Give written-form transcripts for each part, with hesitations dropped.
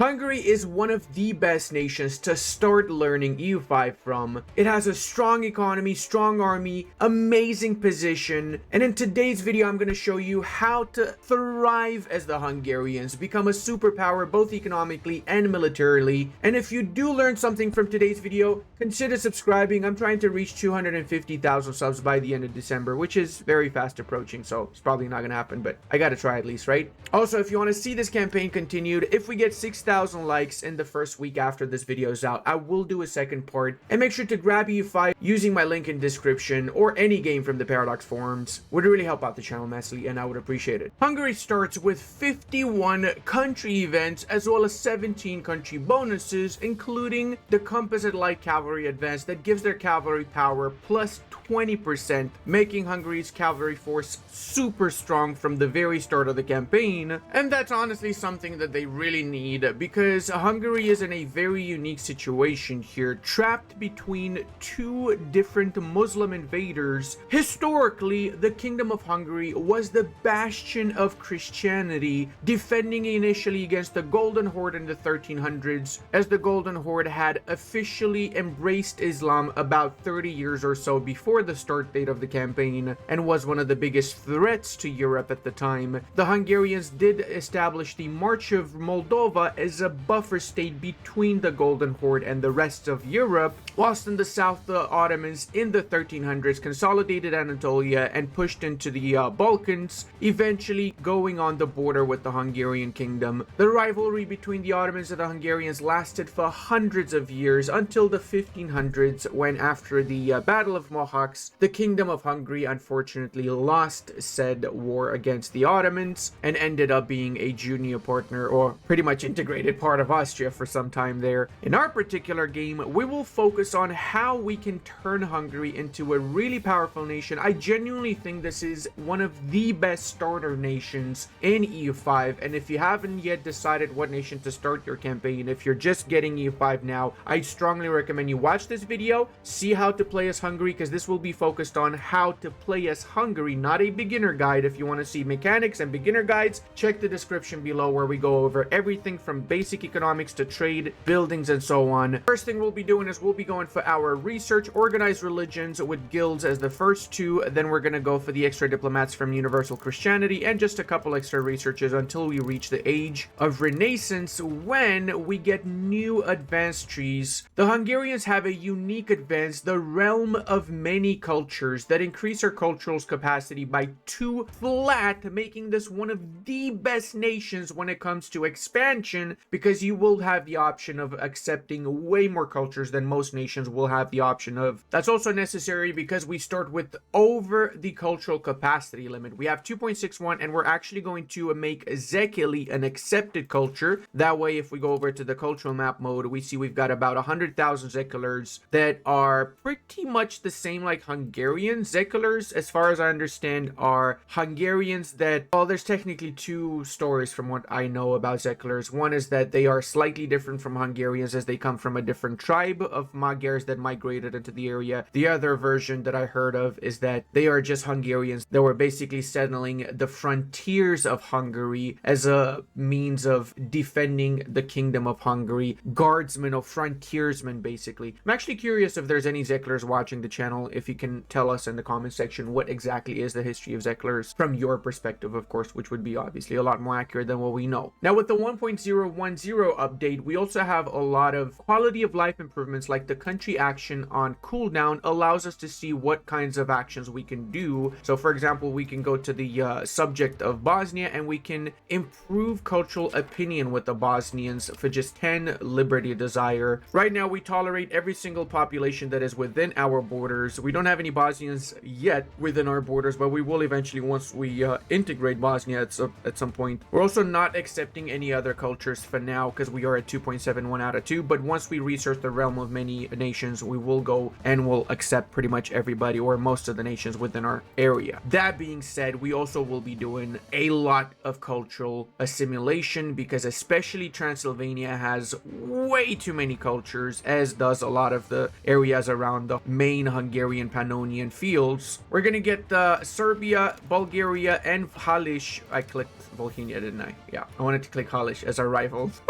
Hungary is one of the best nations to start learning EU5 from. It has a strong economy, strong army, amazing position, and in today's video I'm going to show you how to thrive as the Hungarians, become a superpower both economically and militarily. And if you do learn something from today's video, consider subscribing. I'm trying to reach 250,000 subs by the end of December, which is very fast approaching, so it's probably not going to happen, but I got to try at least, right? Also, if you want to see this campaign continued, if we get 6,000 likes in the first week after this video is out, I will do a second part. And make sure to grab EU5 using my link in description, or any game from the Paradox forums. Would really help out the channel immensely, and I would appreciate it. Hungary starts with 51 country events as well as 17 country bonuses, including the Composite Light Cavalry Advance that gives their cavalry power plus 20%, making Hungary's cavalry force super strong from the very start of the campaign. And that's honestly something that they really need, because Hungary is in a very unique situation here, trapped between two different Muslim invaders. Historically, the Kingdom of Hungary was the bastion of Christianity, defending initially against the Golden Horde in the 1300s, as the Golden Horde had officially embraced Islam about 30 years or so before the start date of the campaign, and was one of the biggest threats to Europe at the time. The Hungarians did establish the March of Moldova as a buffer state between the Golden Horde and the rest of Europe, whilst in the south the Ottomans in the 1300s consolidated Anatolia and pushed into the Balkans, eventually going on the border with the Hungarian kingdom. The rivalry between the Ottomans and the Hungarians lasted for hundreds of years until the 1500s, when after the Battle of Mohacs, the Kingdom of Hungary unfortunately lost said war against the Ottomans and ended up being a junior partner, or pretty much integrated part of Austria for some time there. In our particular game, we will focus on how we can turn Hungary into a really powerful nation. I genuinely think this is one of the best starter nations in EU5, and if you haven't yet decided what nation to start your campaign, if you're just getting EU5 now, I strongly recommend you watch this video, see how to play as Hungary, because this will be focused on how to play as Hungary, not a beginner guide. If you want to see mechanics and beginner guides, check the description below, where we go over everything from basic economics to trade, buildings, and so on. First thing we'll be doing is we'll be going for our research, organized religions with guilds as the first two, then we're going to go for the extra diplomats from universal Christianity, and just a couple extra researches until we reach the age of Renaissance, when we get new advanced trees. The Hungarians have a unique advance, the realm of many cultures, that increase our cultural capacity by 2 flat, making this one of the best nations when it comes to expansion, because you will have the option of accepting way more cultures than most nations will have the option of. That's also necessary because we start with over the cultural capacity limit. We have 2.61, and we're actually going to make Zekeli an accepted culture. That way, if we go over to the cultural map mode, we see we've got about 100,000 Zekelers that are pretty much the same like Hungarian. Zekelers, as far as I understand, are Hungarians that, well, there's technically two stories from what I know about Zekelers. One is that they are slightly different from Hungarians, as they come from a different tribe of Magyars that migrated into the area. The other version that I heard of is that they are just Hungarians that were basically settling the frontiers of Hungary as a means of defending the Kingdom of Hungary. Guardsmen or frontiersmen, basically. I'm actually curious if there's any Zeklers watching the channel, if you can tell us in the comment section what exactly is the history of Zeklers from your perspective, of course, which would be obviously a lot more accurate than what we know. Now, with the 1.010 update, we also have a lot of quality of life improvements, like the country action on cooldown allows us to see what kinds of actions we can do. So for example, we can go to the subject of Bosnia, and we can improve cultural opinion with the Bosnians for just 10 liberty desire. Right now, we tolerate every single population that is within our borders. We don't have any Bosnians yet within our borders, but we will eventually once we integrate Bosnia at some point. We're also not accepting any other cultures for now, because we are at 2.71 out of 2, but once we research the realm of many nations, we will go and we'll accept pretty much everybody or most of the nations within our area. That being said, we also will be doing a lot of cultural assimilation, because especially Transylvania has way too many cultures, as does a lot of the areas around the main Hungarian Hungarian Pannonian fields. We're gonna get Serbia, Bulgaria, and Halish. I clicked Bohemia, didn't I? Yeah, I wanted to click Halish as our rivals.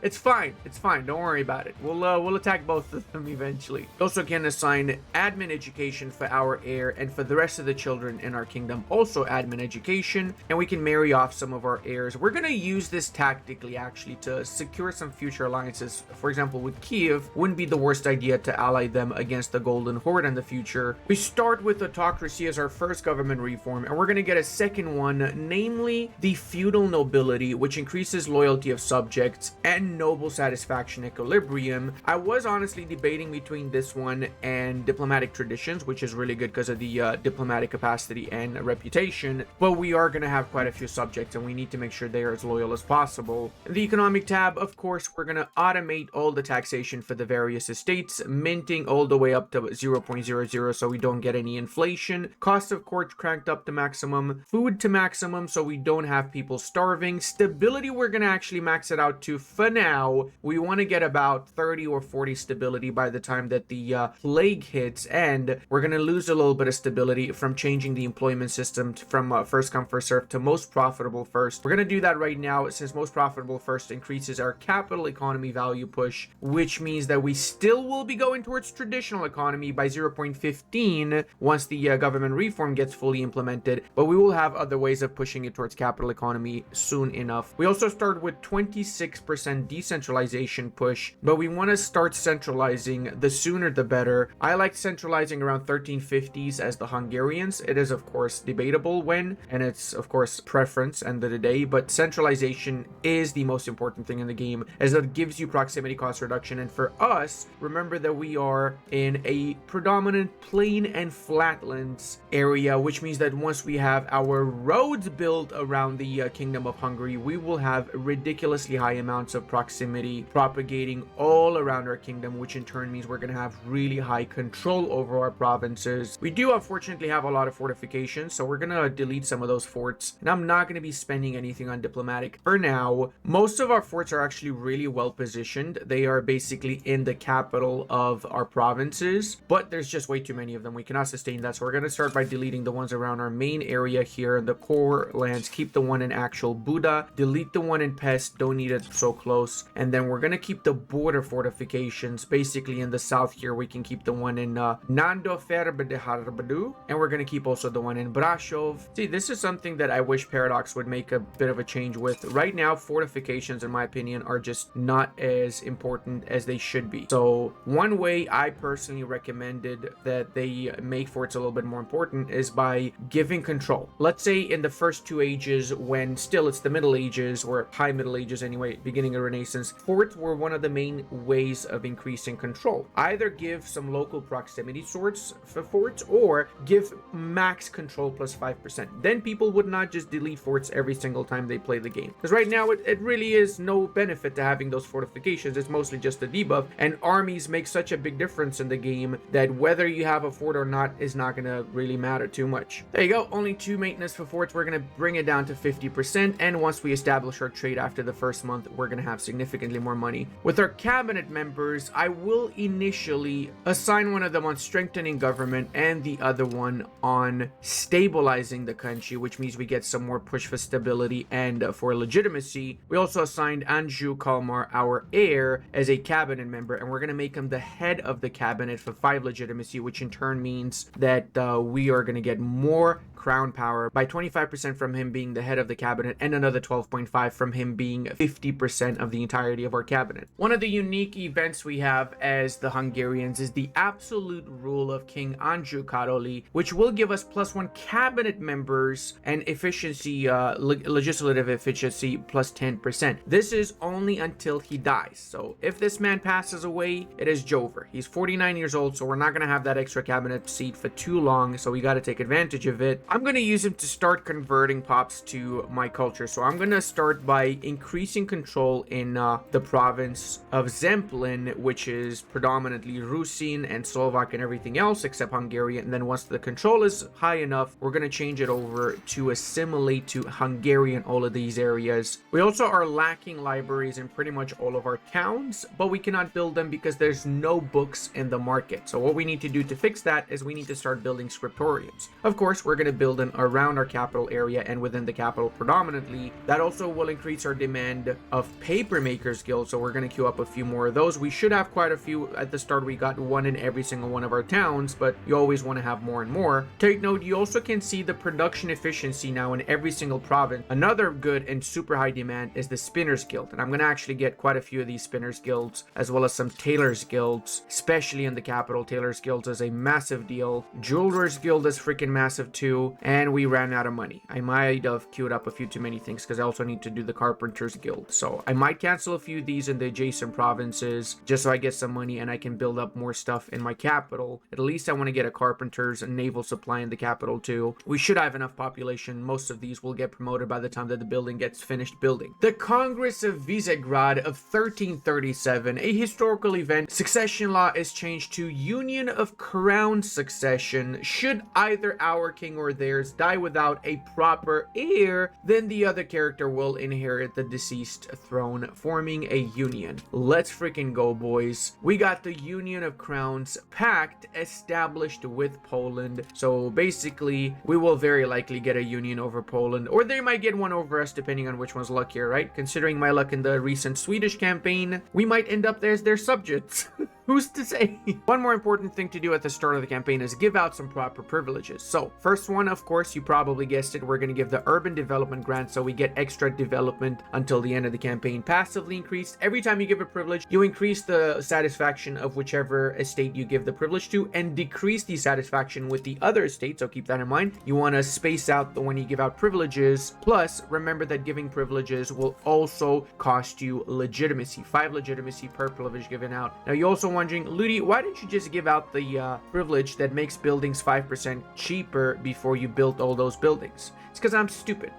It's fine. It's fine. Don't worry about it. We'll attack both of them eventually. We also can assign admin education for our heir, and for the rest of the children in our kingdom, also admin education, and we can marry off some of our heirs. We're gonna use this tactically actually to secure some future alliances. For example, with Kiev, wouldn't be the worst idea to ally them against the Golden Horde in the future. We start with autocracy as our first government reform, and we're gonna get a second one, namely the feudal nobility, which increases loyalty of subjects and noble satisfaction equilibrium. I was honestly debating between this one and diplomatic traditions, which is really good because of the diplomatic capacity and reputation, but we are going to have quite a few subjects and we need to make sure they are as loyal as possible. In the economic tab, of course, we're going to automate all the taxation for the various estates, minting all the way up to 0.00 so we don't get any inflation. Cost of court cranked up to maximum, food to maximum so we don't have people starving. Stability, we're going to actually max it out to, for now, we want to get about 30 or 40 stability by the time that the plague hits, and we're going to lose a little bit of stability from changing the employment system from first come first serve to most profitable first. We're going to do that right now since most profitable first increases our capital economy value push, which means that we still will be going towards traditional economy by 0.15 once the government reform gets fully implemented, but we will have other ways of pushing it towards capital economy soon enough. We also start with 26% decentralization push, but we want to start centralizing. The sooner the better. I like centralizing around 1350s as the Hungarians. It is of course debatable when, and it's of course preference end of the day, but centralization is the most important thing in the game as it gives you proximity cost reduction. And for us, remember that we are in a predominant plain and flatlands area, which means that once we have our roads built around the Kingdom of Hungary, we will have ridiculously high amounts of proximity propagating all around our kingdom, which in turn means we're going to have really high control over our provinces. We do unfortunately have a lot of fortifications, so we're going to delete some of those forts, and I'm not going to be spending anything on diplomatic for now. Most of our forts are actually really well positioned. They are basically in the capital of our provinces, but there's just way too many of them. We cannot sustain that, so we're going to start by deleting the ones around our main area here in the core lands. Keep the one in actual Buda, delete the one in Pest, don't need it so close, and then we're going to keep the border fortifications basically in the south here. We can keep the one in Nando Ferbe de Harbadu, and we're going to keep also the one in Brashov. See, this is something that I wish Paradox would make a bit of a change with. Right now, fortifications, in my opinion, are just not as important as they should be. So one way I personally recommended that they make forts a little bit more important is by giving control. Let's say in the first two ages, when still it's the Middle Ages, or high Middle Ages anyway, beginning of Renaissance, forts were one of the main ways of increasing control. Either give some local proximity sorts for forts, or give max control plus 5%. Then people would not just delete forts every single time they play the game. Because right now it really is no benefit to having those fortifications. It's mostly just a debuff, and armies make such a big difference in the game that whether you have a fort or not is not going to really matter too much. There you go. Only 2 maintenance for forts. We're going to bring it down to 50%, and once we establish our trade after the first month, we're going to have significantly more money. With our cabinet members, I will initially assign one of them on strengthening government and the other one on stabilizing the country, which means we get some more push for stability and for legitimacy. We also assigned Anjou Kalmar, our heir, as a cabinet member, and we're going to make him the head of the cabinet for 5 legitimacy, which in turn means that we are going to get more crown power by 25% from him being the head of the cabinet, and another 12.5 from him being 50% of the entirety of our cabinet. One of the unique events we have as the Hungarians is the absolute rule of King Anjou Karoli, which will give us +1 cabinet members and efficiency, legislative efficiency plus 10%. This is only until he dies. So if this man passes away, it is Jover. He's 49 years old, so we're not going to have that extra cabinet seat for too long, so we got to take advantage of it. I'm going to use him to start converting pops to my culture. So I'm going to start by increasing control in the province of Zemplin, which is predominantly Rusin and Slovak and everything else except Hungarian. And then once the control is high enough, we're going to change it over to assimilate to Hungarian all of these areas. We also are lacking libraries in pretty much all of our towns, but we cannot build them because there's no books in the market. So what we need to do to to fix that is we need to start building scriptoriums. Of course, we're going to build them around our capital area and within the capital predominantly. That also will increase our demand of paper makers guild, so we're going to queue up a few more of those. We should have quite a few. At the start, we got one in every single one of our towns, but you always want to have more and more. Take note, you also can see the production efficiency now in every single province. Another good and super high demand is the Spinners Guild, and I'm going to actually get quite a few of these Spinners Guilds, as well as some Tailors Guilds, especially in the capital. Tailors Guilds is a massive deal. Jewelers Guild is freaking massive too, and we ran out of money. I might have queued up a few too many things because I also need to do the Carpenters Guild, so I might cancel a few of these in the adjacent provinces just so I get some money and I can build up more stuff in my capital. At least I want to get a Carpenters and naval supply in the capital too. We should have enough population. Most of these will get promoted by the time that the building gets finished building. The Congress of Visegrad of 1337, a historical event. Succession law is changed to Union of Crown Succession. Should either our king or theirs die without a proper heir, then the other character will inherit the deceased throne, forming a union. Let's freaking go, boys. We got the Union of Crowns pact established with Poland. So basically, we will very likely get a union over Poland, or they might get one over us depending on which one's luckier, right? Considering my luck in the recent Swedish campaign, we might end up there as their subjects. Who's to say? One more important thing to do at the start of the campaign is give out some proper privileges. So first one, of course, you probably guessed it, we're going to give the urban development grant so we get extra development until the end of the campaign. Passively increased. Every time you give a privilege, you increase the satisfaction of whichever estate you give the privilege to and decrease the satisfaction with the other estate. So keep that in mind. You want to space out the when you give out privileges. Plus, remember that giving privileges will also cost you legitimacy. 5 legitimacy per privilege given out. Now you also wondering, Ludi, why didn't you just give out the privilege that makes buildings 5% cheaper before you built all those buildings? It's because I'm stupid.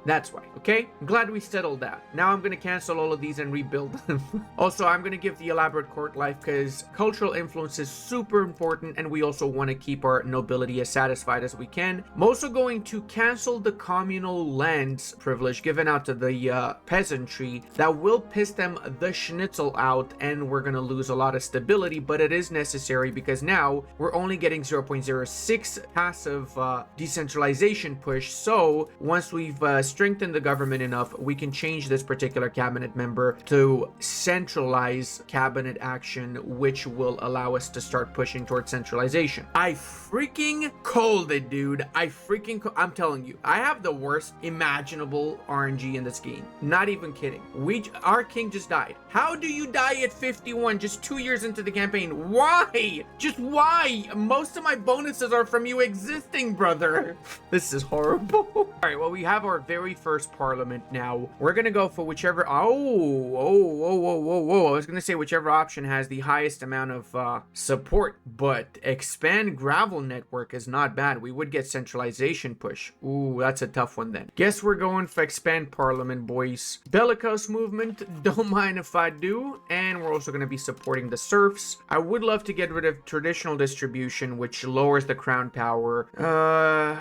That's why, okay? I'm glad we settled that. Now I'm going to cancel all of these and rebuild them. Also, I'm going to give the elaborate court life because cultural influence is super important and we also want to keep our nobility as satisfied as we can. I'm also going to cancel the communal lands privilege given out to the peasantry. That will piss them the schnitzel out and we're going to lose a lot of stability, but it is necessary because now we're only getting 0.06 passive decentralization push. So once we've strengthen the government enough, we can change this particular cabinet member to centralize cabinet action, which will allow us to start pushing towards centralization. I freaking called it, dude. I'm telling you, I have the worst imaginable RNG in this game. Not even kidding. Our king just died. How do you die at 51 just 2 years into the campaign? Why? Just why? Most of my bonuses are from you existing, brother. This is horrible. All right, well, we have our very first parliament now. We're gonna go for whichever I was gonna say whichever option has the highest amount of support, but expand gravel network is not bad. We would get centralization push. Ooh, that's a tough one then. Guess we're going for expand parliament, boys. Bellicose movement, don't mind if I do. And we're also gonna be supporting the serfs. I would love to get rid of traditional distribution, which lowers the crown power.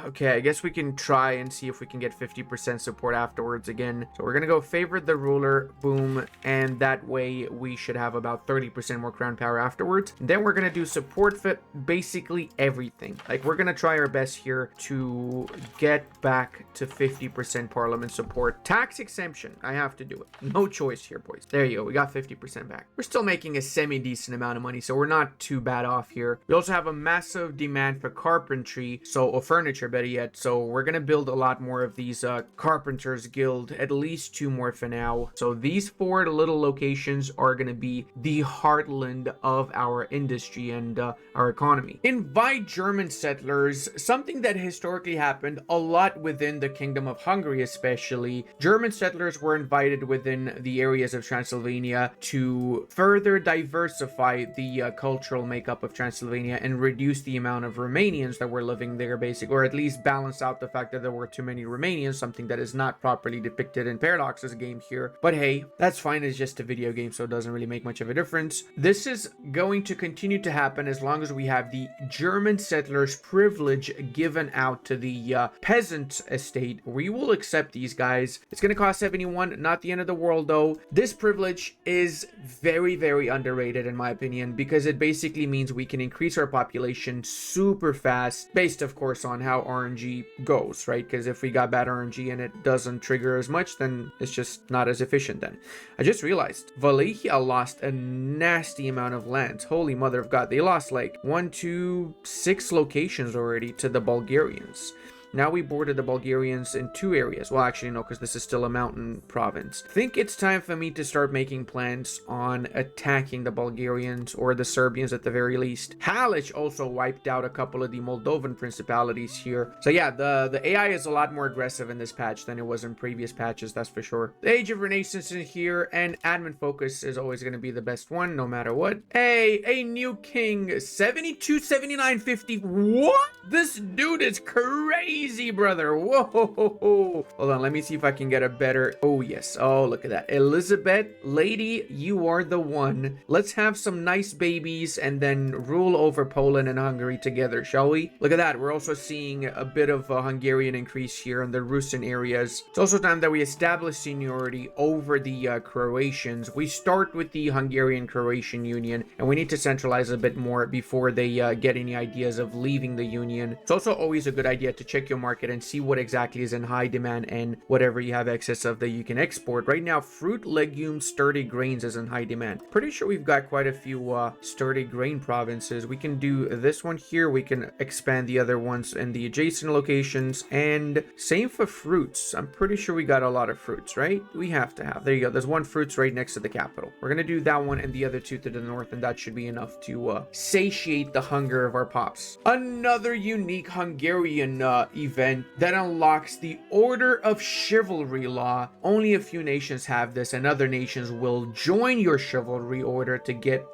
Okay, I guess we can try and see if we can get 50% support afterwards again. So we're gonna go favorite the ruler, boom, and that way we should have about 30% more crown power afterwards. Then we're gonna do support for basically everything. Like, we're gonna try our best here to get back to 50% parliament support. Tax exemption, I have to do it. No choice here, boys. There you go, we got 50% back. We're still making a semi-decent amount of money, so we're not too bad off here. We also have a massive demand for carpentry, or furniture, better yet. So we're gonna build a lot more of these Carpenters Guild, at least 2 more for now. So these 4 little locations are going to be the heartland of our industry and our economy. Invite German settlers, something that historically happened a lot within the Kingdom of Hungary especially. German settlers were invited within the areas of Transylvania to further diversify the cultural makeup of Transylvania and reduce the amount of Romanians that were living there, basically, or at least balance out the fact that there were too many Romanians, something that is not properly depicted in Paradox's game here. But hey, that's fine. It's just a video game, so it doesn't really make much of a difference. This is going to continue to happen as long as we have the German settlers privilege given out to the peasant estate. We will accept these guys. It's going to cost 71, not the end of the world though. This privilege is very, very underrated in my opinion, because it basically means we can increase our population super fast, based of course on how RNG goes, right? Because if we got bad RNG and it doesn't trigger as much, then it's just not as efficient then. I just realized Wallachia lost a nasty amount of land. Holy mother of God. They lost like 1, 2, 6 locations already to the Bulgarians. Now we boarded the Bulgarians in 2 areas. Well, actually, no, because this is still a mountain province. I think it's time for me to start making plans on attacking the Bulgarians, or the Serbians at the very least. Halic also wiped out a couple of the Moldovan principalities here. So yeah, the AI is a lot more aggressive in this patch than it was in previous patches, that's for sure. The Age of Renaissance is here, and admin focus is always going to be the best one, no matter what. Hey, a new king, 72, 79, 50. What? This dude is crazy, brother. Whoa. Hold on, let me see if I can get a better. Oh yes, oh look at that. Elizabeth, lady, you are the one. Let's have some nice babies and then rule over Poland and Hungary together, shall we? Look at that. We're also seeing a bit of a Hungarian increase here in the Russian areas. It's also time that we establish seniority over the Croatians. We start with the Hungarian-Croatian Union, and we need to centralize a bit more before they get any ideas of leaving the Union. It's also always a good idea to check your market and see what exactly is in high demand and whatever you have excess of that you can export. Right now, fruit, legumes, sturdy grains is in high demand. Pretty sure we've got quite a few sturdy grain provinces. We can do this one here. We can expand the other ones in the adjacent locations, and same for fruits. I'm pretty sure we got a lot of fruits, right? We have to have. There you go. There's one fruits right next to the capital. We're gonna do that one and the other 2 to the north, and that should be enough to satiate the hunger of our pops. Another unique Hungarian event that unlocks the Order of Chivalry law. Only a few nations have this, and other nations will join your chivalry order to get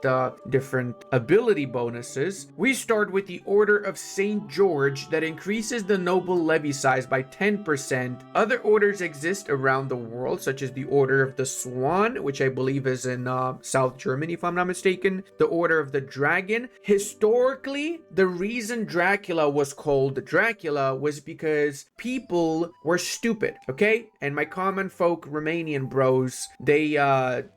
different ability bonuses. We start with the Order of St. George that increases the noble levy size by 10%. Other orders exist around the world, such as the Order of the Swan, which I believe is in South Germany, if I'm not mistaken. The Order of the Dragon. Historically, the reason Dracula was called Dracula was because people were stupid, okay? And my common folk Romanian bros, they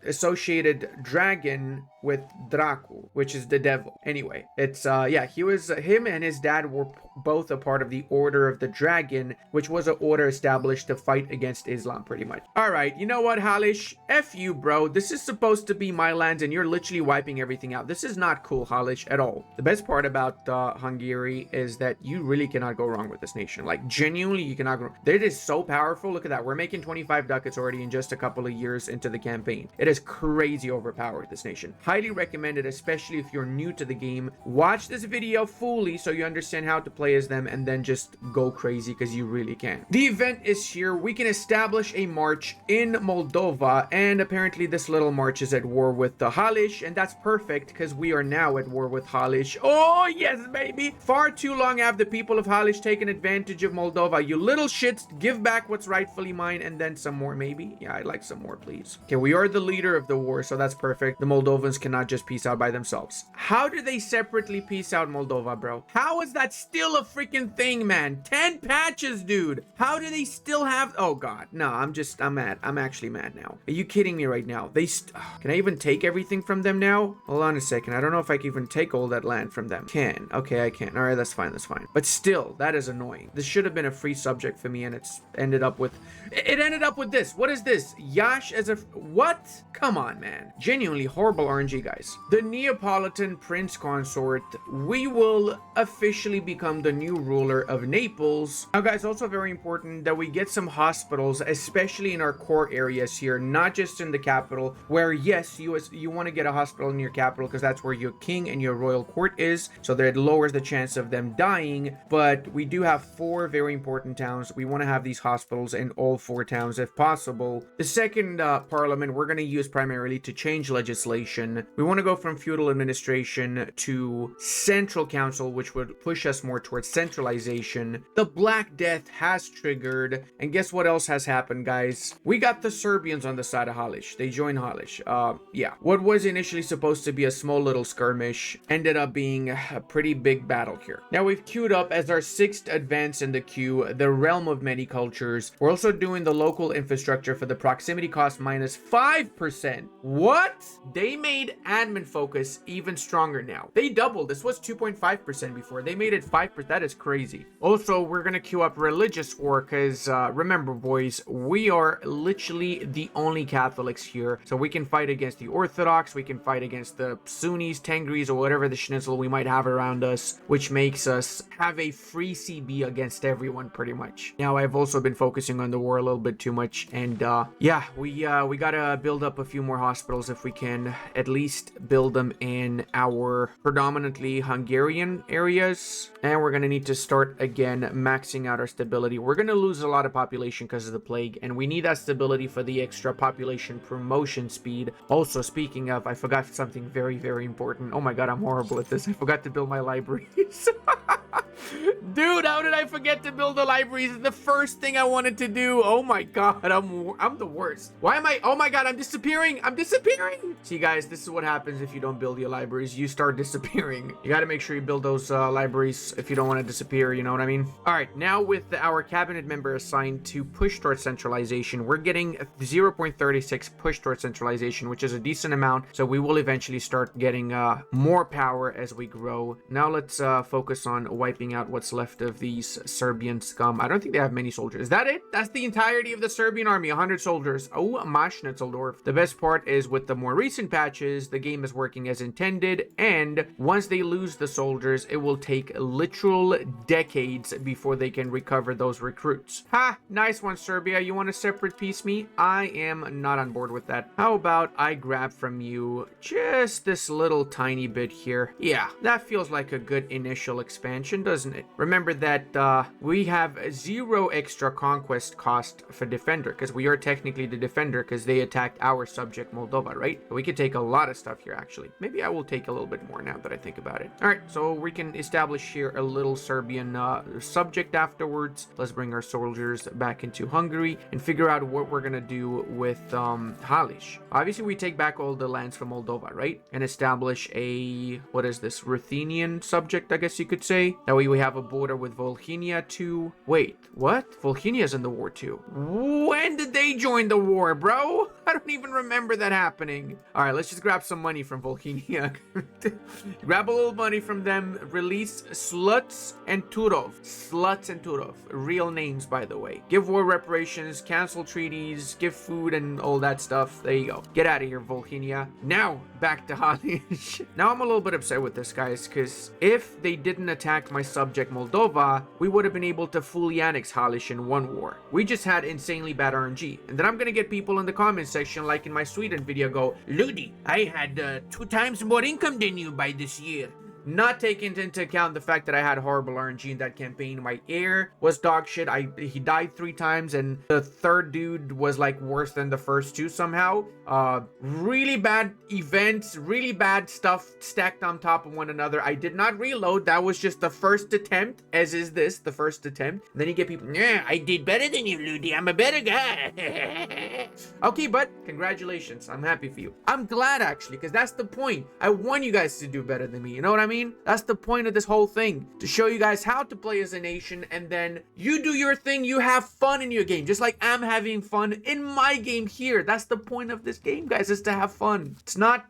associated dragon with Dracu, which is the devil. Anyway, it's yeah, him and his dad were both a part of the Order of the Dragon, which was an order established to fight against Islam pretty much. All right, you know what, Halish? F you, bro. This is supposed to be my land and you're literally wiping everything out. This is not cool, Halish, at all. The best part about Hungary is that you really cannot go wrong with this nation. Like, genuinely, you cannot go. It is so powerful. Look at that. We're making 25 ducats already in just a couple of years into the campaign. It is crazy overpowered, this nation. Highly recommended, especially if you're new to the game. Watch this video fully so you understand how to play as them, and then just go crazy, because you really can. The event is here. We can establish a march in Moldova, and apparently this little march is at war with the Halish, and that's perfect because we are now at war with Halish. Oh yes, baby. Far too long have the people of Halish taken advantage of Moldova. You little shits, give back what's rightfully mine, and then some more maybe. Yeah, I'd like some more, please. Okay, we are the leader of the war, so that's perfect. The Moldovans cannot just peace out by themselves. How do they separately peace out Moldova, bro? How is that still a freaking thing, man? 10 patches, dude. How do they still have... Oh god, no, I'm mad. I'm actually mad now. Are you kidding me right now? Can I even take everything from them now? Hold on a second. I don't know if I can even take all that land from them. Can. Okay, I can. All right, that's fine. That's fine. But still, that is annoying. This should have been a free subject for me, and it's ended up with... It ended up with this. What is this? Yash as a... What? Come on, man. Genuinely horrible RNG, guys. The Neapolitan Prince Consort. We will officially become the new ruler of Naples. Now, guys, also very important that we get some hospitals, especially in our core areas here, not just in the capital, where, yes, you want to get a hospital in your capital because that's where your king and your royal court is, so that it lowers the chance of them dying. But we do have 4 very important towns. We want to have these hospitals in all 4 towns if possible. The second parliament we're going to use primarily to change legislation. We want to go from feudal administration to central council, which would push us more towards centralization. The Black Death has triggered, and guess what else has happened, guys? We got the Serbians on the side of Halish. They joined Halish. Yeah. What was initially supposed to be a small little skirmish ended up being a pretty big battle here. Now we've queued up as our 6th advance in the queue, the Realm of Many Cultures. We're also doing the local infrastructure for the proximity cost minus 5%. What? They made admin focus even stronger now. They doubled. This was 2.5% before. They made it 5%. That is crazy. Also, we're going to queue up religious war because remember, boys, we are literally the only Catholics here. So we can fight against the Orthodox. We can fight against the Sunnis, Tengris, or whatever the schnitzel we might have around us, which makes us have a free CB against everyone pretty much. Now, I've also been focusing on the war a little bit too much. And yeah, we got to build up a few more hospitals if we can at least build them in our predominantly Hungarian areas. And we're going to need to start again maxing out our stability. We're going to lose a lot of population because of the plague, and we need that stability for the extra population promotion speed. Also, speaking of, I forgot something very, very important. Oh my god, I'm horrible at this. I forgot to build my libraries. Dude, how did I forget to build the libraries? The first thing I wanted to do. Oh my god, I'm the worst. Why am I? Oh my god, I'm disappearing. I'm disappearing. See, guys, this is what happens if you don't build your libraries. You start disappearing. You got to make sure you build those libraries if you don't want to disappear. You know what I mean? All right, now with our cabinet member assigned to push towards centralization, we're getting 0.36 push towards centralization, which is a decent amount. So we will eventually start getting more power as we grow. Now let's focus on wiping out what's left of these Serbian scum. I don't think they have many soldiers. Is that it? That's the entirety of the Serbian army, 100 soldiers. Oh, my Schnitzeldorf. The best part is with the more recent patches, the game is working as intended, and once they lose the soldiers, it will take literal decades before they can recover those recruits. Ha! Nice one, Serbia. You want a separate piece me? I am not on board with that. How about I grab from you just this little tiny bit here? Yeah, that feels like a good initial expansion, doesn't it? Remember that we have 0 extra conquest cost for defender, because we are technically the defender because they attacked our subject Moldova, right? We could take a lot of stuff here, actually. Maybe I will take a little bit more now that I think about it. All right, so we can establish here a little Serbian subject afterwards. Let's bring our soldiers back into Hungary and figure out what we're gonna do with Halish. Obviously, we take back all the lands from Moldova, right? And establish a, what is this, Ruthenian subject, I guess you could say. That way we have a border with Volhynia too. Wait, what? Volhynia's in the war too. When did they join the war, bro? I don't even remember that happening. All right, let's just grab some money from Volhynia. Grab a little money from them. Release Sluts and Turov. Sluts and Turov. Real names, by the way. Give war reparations, cancel treaties, give food and all that stuff. There you go. Get out of here, Volhynia. Now, back to Halish. Now, I'm a little bit upset with this, guys, because if they didn't attack my subject Moldova, we would have been able to fully annex Halish in one war. We just had insanely bad RNG. And then I'm gonna get people in the comment section, like in my Sweden video, go, Ludi, I had 2 times more income than you by this year. Not taking into account the fact that I had horrible RNG in that campaign. My heir was dog shit. He died 3 times, and the third dude was like worse than the first 2 somehow. Really bad events, really bad stuff stacked on top of one another. I did not reload. That was just the first attempt, as is this, the first attempt. And then you get people, yeah, I did better than you, Ludi. I'm a better guy. Okay, but congratulations. I'm happy for you. I'm glad, actually, because that's the point. I want you guys to do better than me. You know what I mean? That's the point of this whole thing, to show you guys how to play as a nation, and then you do your thing, you have fun in your game, just like I'm having fun in my game here. That's the point of this game, guys, is to have fun.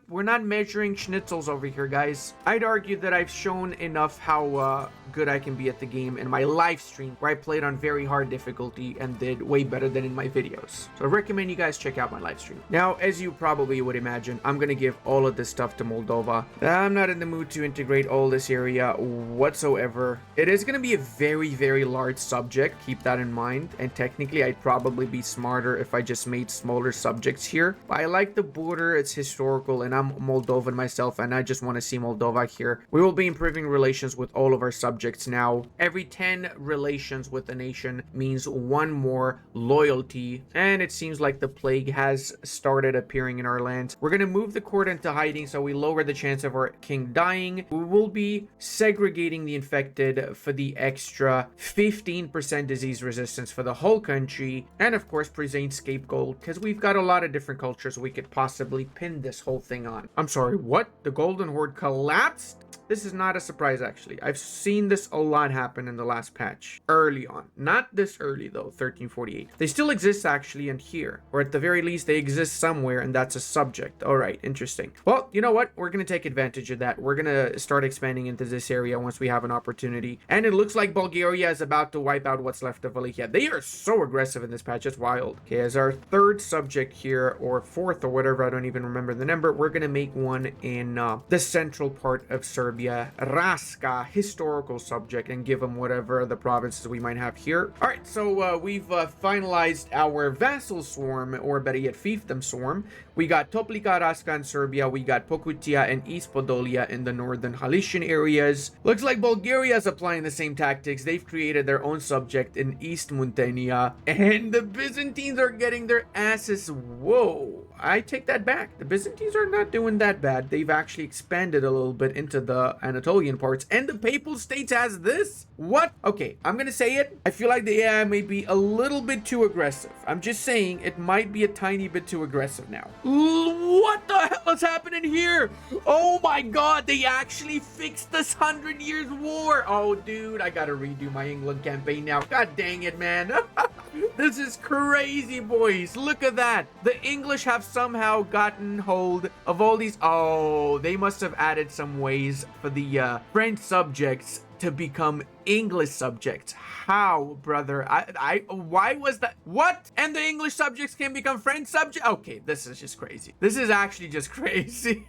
We're not measuring schnitzels over here, guys. I'd argue that I've shown enough how good I can be at the game in my live stream, where I played on very hard difficulty and did way better than in my videos. So I recommend you guys check out my live stream. Now, as you probably would imagine, I'm gonna give all of this stuff to Moldova. I'm not in the mood to integrate penetrate all this area whatsoever. It is going to be a very, very large subject. Keep that in mind. And technically, I'd probably be smarter if I just made smaller subjects here. But I like the border. It's historical, and I'm Moldovan myself, and I just want to see Moldova here. We will be improving relations with all of our subjects now. Every 10 relations with a nation means one more loyalty, and it seems like the plague has started appearing in our lands. We're going to move the court into hiding so we lower the chance of our king dying. We will be segregating the infected for the extra 15% disease resistance for the whole country, and of course present scapegoat because we've got a lot of different cultures we could possibly pin this whole thing on. I'm sorry, what? The Golden Horde collapsed? This is not a surprise, actually. I've seen this a lot happen in the last patch. Early on. Not this early, though, 1348. They still exist, actually, and here. Or at the very least, they exist somewhere, and that's a subject. All right, interesting. Well, you know what? We're going to take advantage of that. We're going to start expanding into this area once we have an opportunity. And it looks like Bulgaria is about to wipe out what's left of Wallachia. They are so aggressive in this patch. It's wild. Okay, as our third subject here, or fourth, or whatever, I don't even remember the number, we're going to make one in the central part of Serbia. Raska, historical subject, and give them whatever the provinces we might have here. All right, so we've finalized our vassal swarm, or better yet, fiefdom swarm. We got Toplica, Raska in Serbia. We got Pokutia and East Podolia in the northern Halician areas. Looks like Bulgaria is applying the same tactics. They've created their own subject in East Muntenia, and the Byzantines are getting their asses. Whoa, I take that back. The Byzantines are not doing that bad. They've actually expanded a little bit into the Anatolian parts, and the Papal States has this? What? Okay, I'm gonna say it. I feel like the AI may be a little bit too aggressive. I'm just saying it might be a tiny bit too aggressive now. What the hell is happening here? Oh my god, they actually fixed this 100 Years War. Oh, dude, I gotta redo my England campaign now. God dang it, man. This is crazy, boys. Look at that. The English have somehow gotten hold of all these. Oh, they must have added some ways for the French subjects to become English subjects. How, brother? Why was that? What? And the English subjects can become French subjects? Okay, this is just crazy. This is actually just crazy.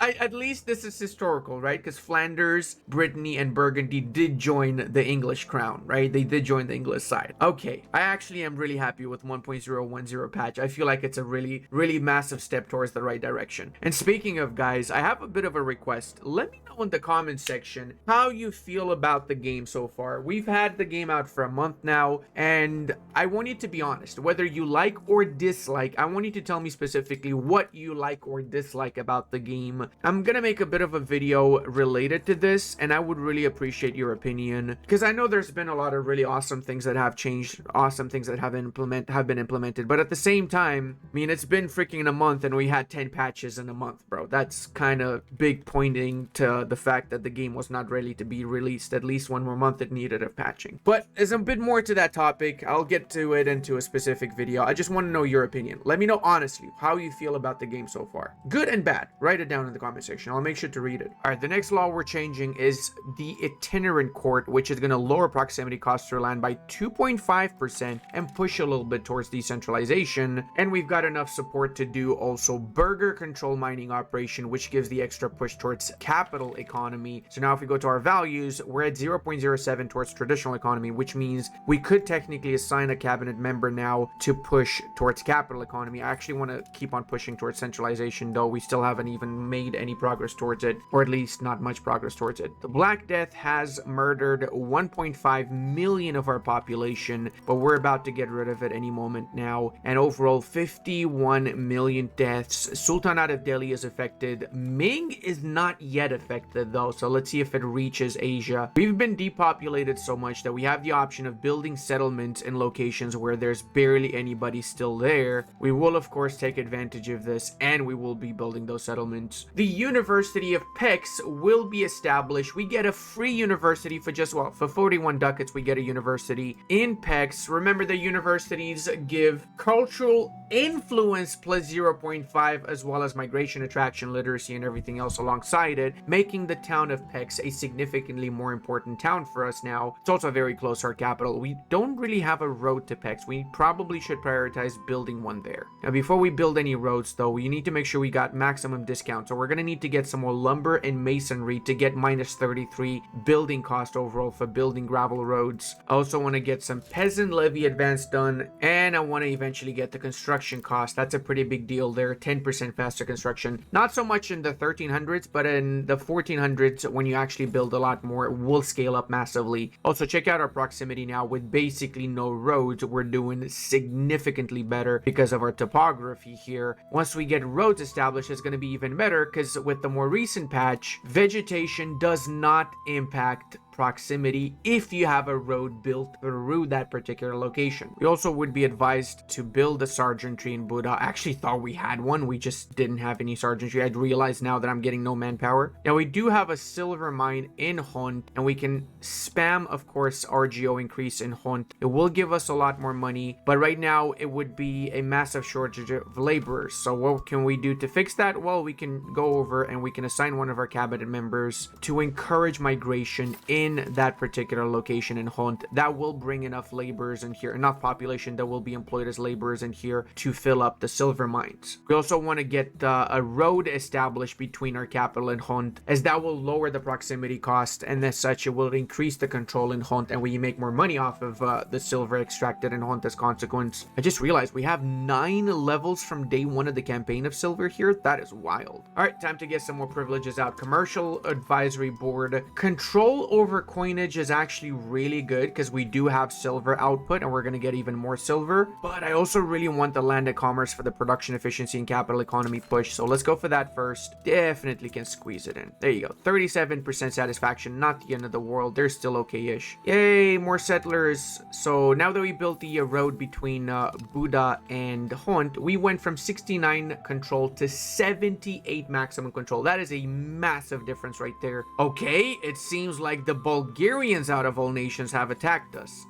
At least this is historical, right? Because Flanders, Brittany, and Burgundy did join the English crown, right? They did join the English side. Okay, I actually am really happy with 1.010 patch. I feel like it's a really, really massive step towards the right direction. And speaking of, guys, I have a bit of a request. Let me know in the comment section how you feel about the game so far. We've had the game out for a month now, and I want you to be honest. Whether you like or dislike, I want you to tell me specifically what you like or dislike about the game. I'm gonna make a bit of a video related to this, and I would really appreciate your opinion, because I know there's been a lot of really awesome things that have changed, awesome things that have been implemented, but at the same time, I mean, it's been freaking a month and we had 10 patches in a month, bro. That's kind of big, pointing to the fact that the game was not ready to be released. At least one more month it needed of patching. But there's a bit more to that topic. I'll get to it into a specific video. I just want to know your opinion. Let me know honestly how you feel about the game so far, good and bad. Write it down in the comment section. I'll make sure to read it. All right, the next law we're changing is the itinerant court, which is going to lower proximity costs to land by 2.5% and push a little bit towards decentralization. And we've got enough support to do also burger control mining operation, which gives the extra push towards capital economy. So now if we go to our values, we're at 0.07 towards traditional economy, which means we could technically assign a cabinet member now to push towards capital economy. I actually want to keep on pushing towards centralization, though we still haven't even made any progress towards it, or at least not much progress towards it. The Black Death has murdered 1.5 million of our population, but we're about to get rid of it any moment now. And overall, 51 million deaths. Sultanate of Delhi is affected. Ming is not yet affected, though, so let's see if it reaches Asia. We've been depopulated so much that we have the option of building settlements in locations where there's barely anybody still there. We will, of course, take advantage of this, and we will be building those settlements. The University of Pex will be established. We get a free university for just, well, for 41 ducats, we get a university in Pex. Remember, the universities give cultural influence plus 0.5, as well as migration, attraction, literacy, and everything else alongside it, making the town of Pex a significantly more important town for us now. It's also very close to our capital. We don't really have a road to Pex. We probably should prioritize building one there. Now, before we build any roads, though, we need to make sure we got maximum discount. So we're we're going to need to get some more lumber and masonry to get minus 33 building cost overall for building gravel roads. I also want to get some peasant levy advance done, and I want to eventually get the construction cost. That's a pretty big deal there. 10% faster construction. Not so much in the 1300s, but in the 1400s, when you actually build a lot more, it will scale up massively. Also, check out our proximity now. With basically no roads, we're doing significantly better because of our topography here. Once we get roads established, it's going to be even better, because with the more recent patch, vegetation does not impact proximity if you have a road built through that particular location. We also would be advised to build a sergeantry in Buda. I actually thought we had one, we just didn't have any sergeantry. I'd realized now that I'm getting no manpower. Now we do have a silver mine in Hunt, and we can spam, of course, RGO increase in Hunt. It will give us a lot more money, but right now it would be a massive shortage of laborers. So what can we do to fix that? Well, we can go over and we can assign one of our cabinet members to encourage migration in that particular location in Hunt. That will bring enough laborers in here, enough population that will be employed as laborers in here to fill up the silver mines. We also want to get a road established between our capital and Hunt, as that will lower the proximity cost, and as such it will increase the control in Hunt, and we make more money off of the silver extracted in Hunt as consequence. I just realized we have 9 levels from day 1 of the campaign of silver here. That is wild. All right, time to get some more privileges out. Commercial advisory board. Control over coinage is actually really good, because we do have silver output and we're going to get even more silver. But I also really want the land of commerce for the production efficiency and capital economy push, so let's go for that first. Definitely can squeeze it in. There you go. 37% satisfaction, not the end of the world. They're still okay-ish. Yay, more settlers. So now that we built the road between Buda and Hunt, we went from 69 control to 78 maximum control. That is a massive difference right there. Okay, it seems like the Bulgarians out of all nations have attacked us.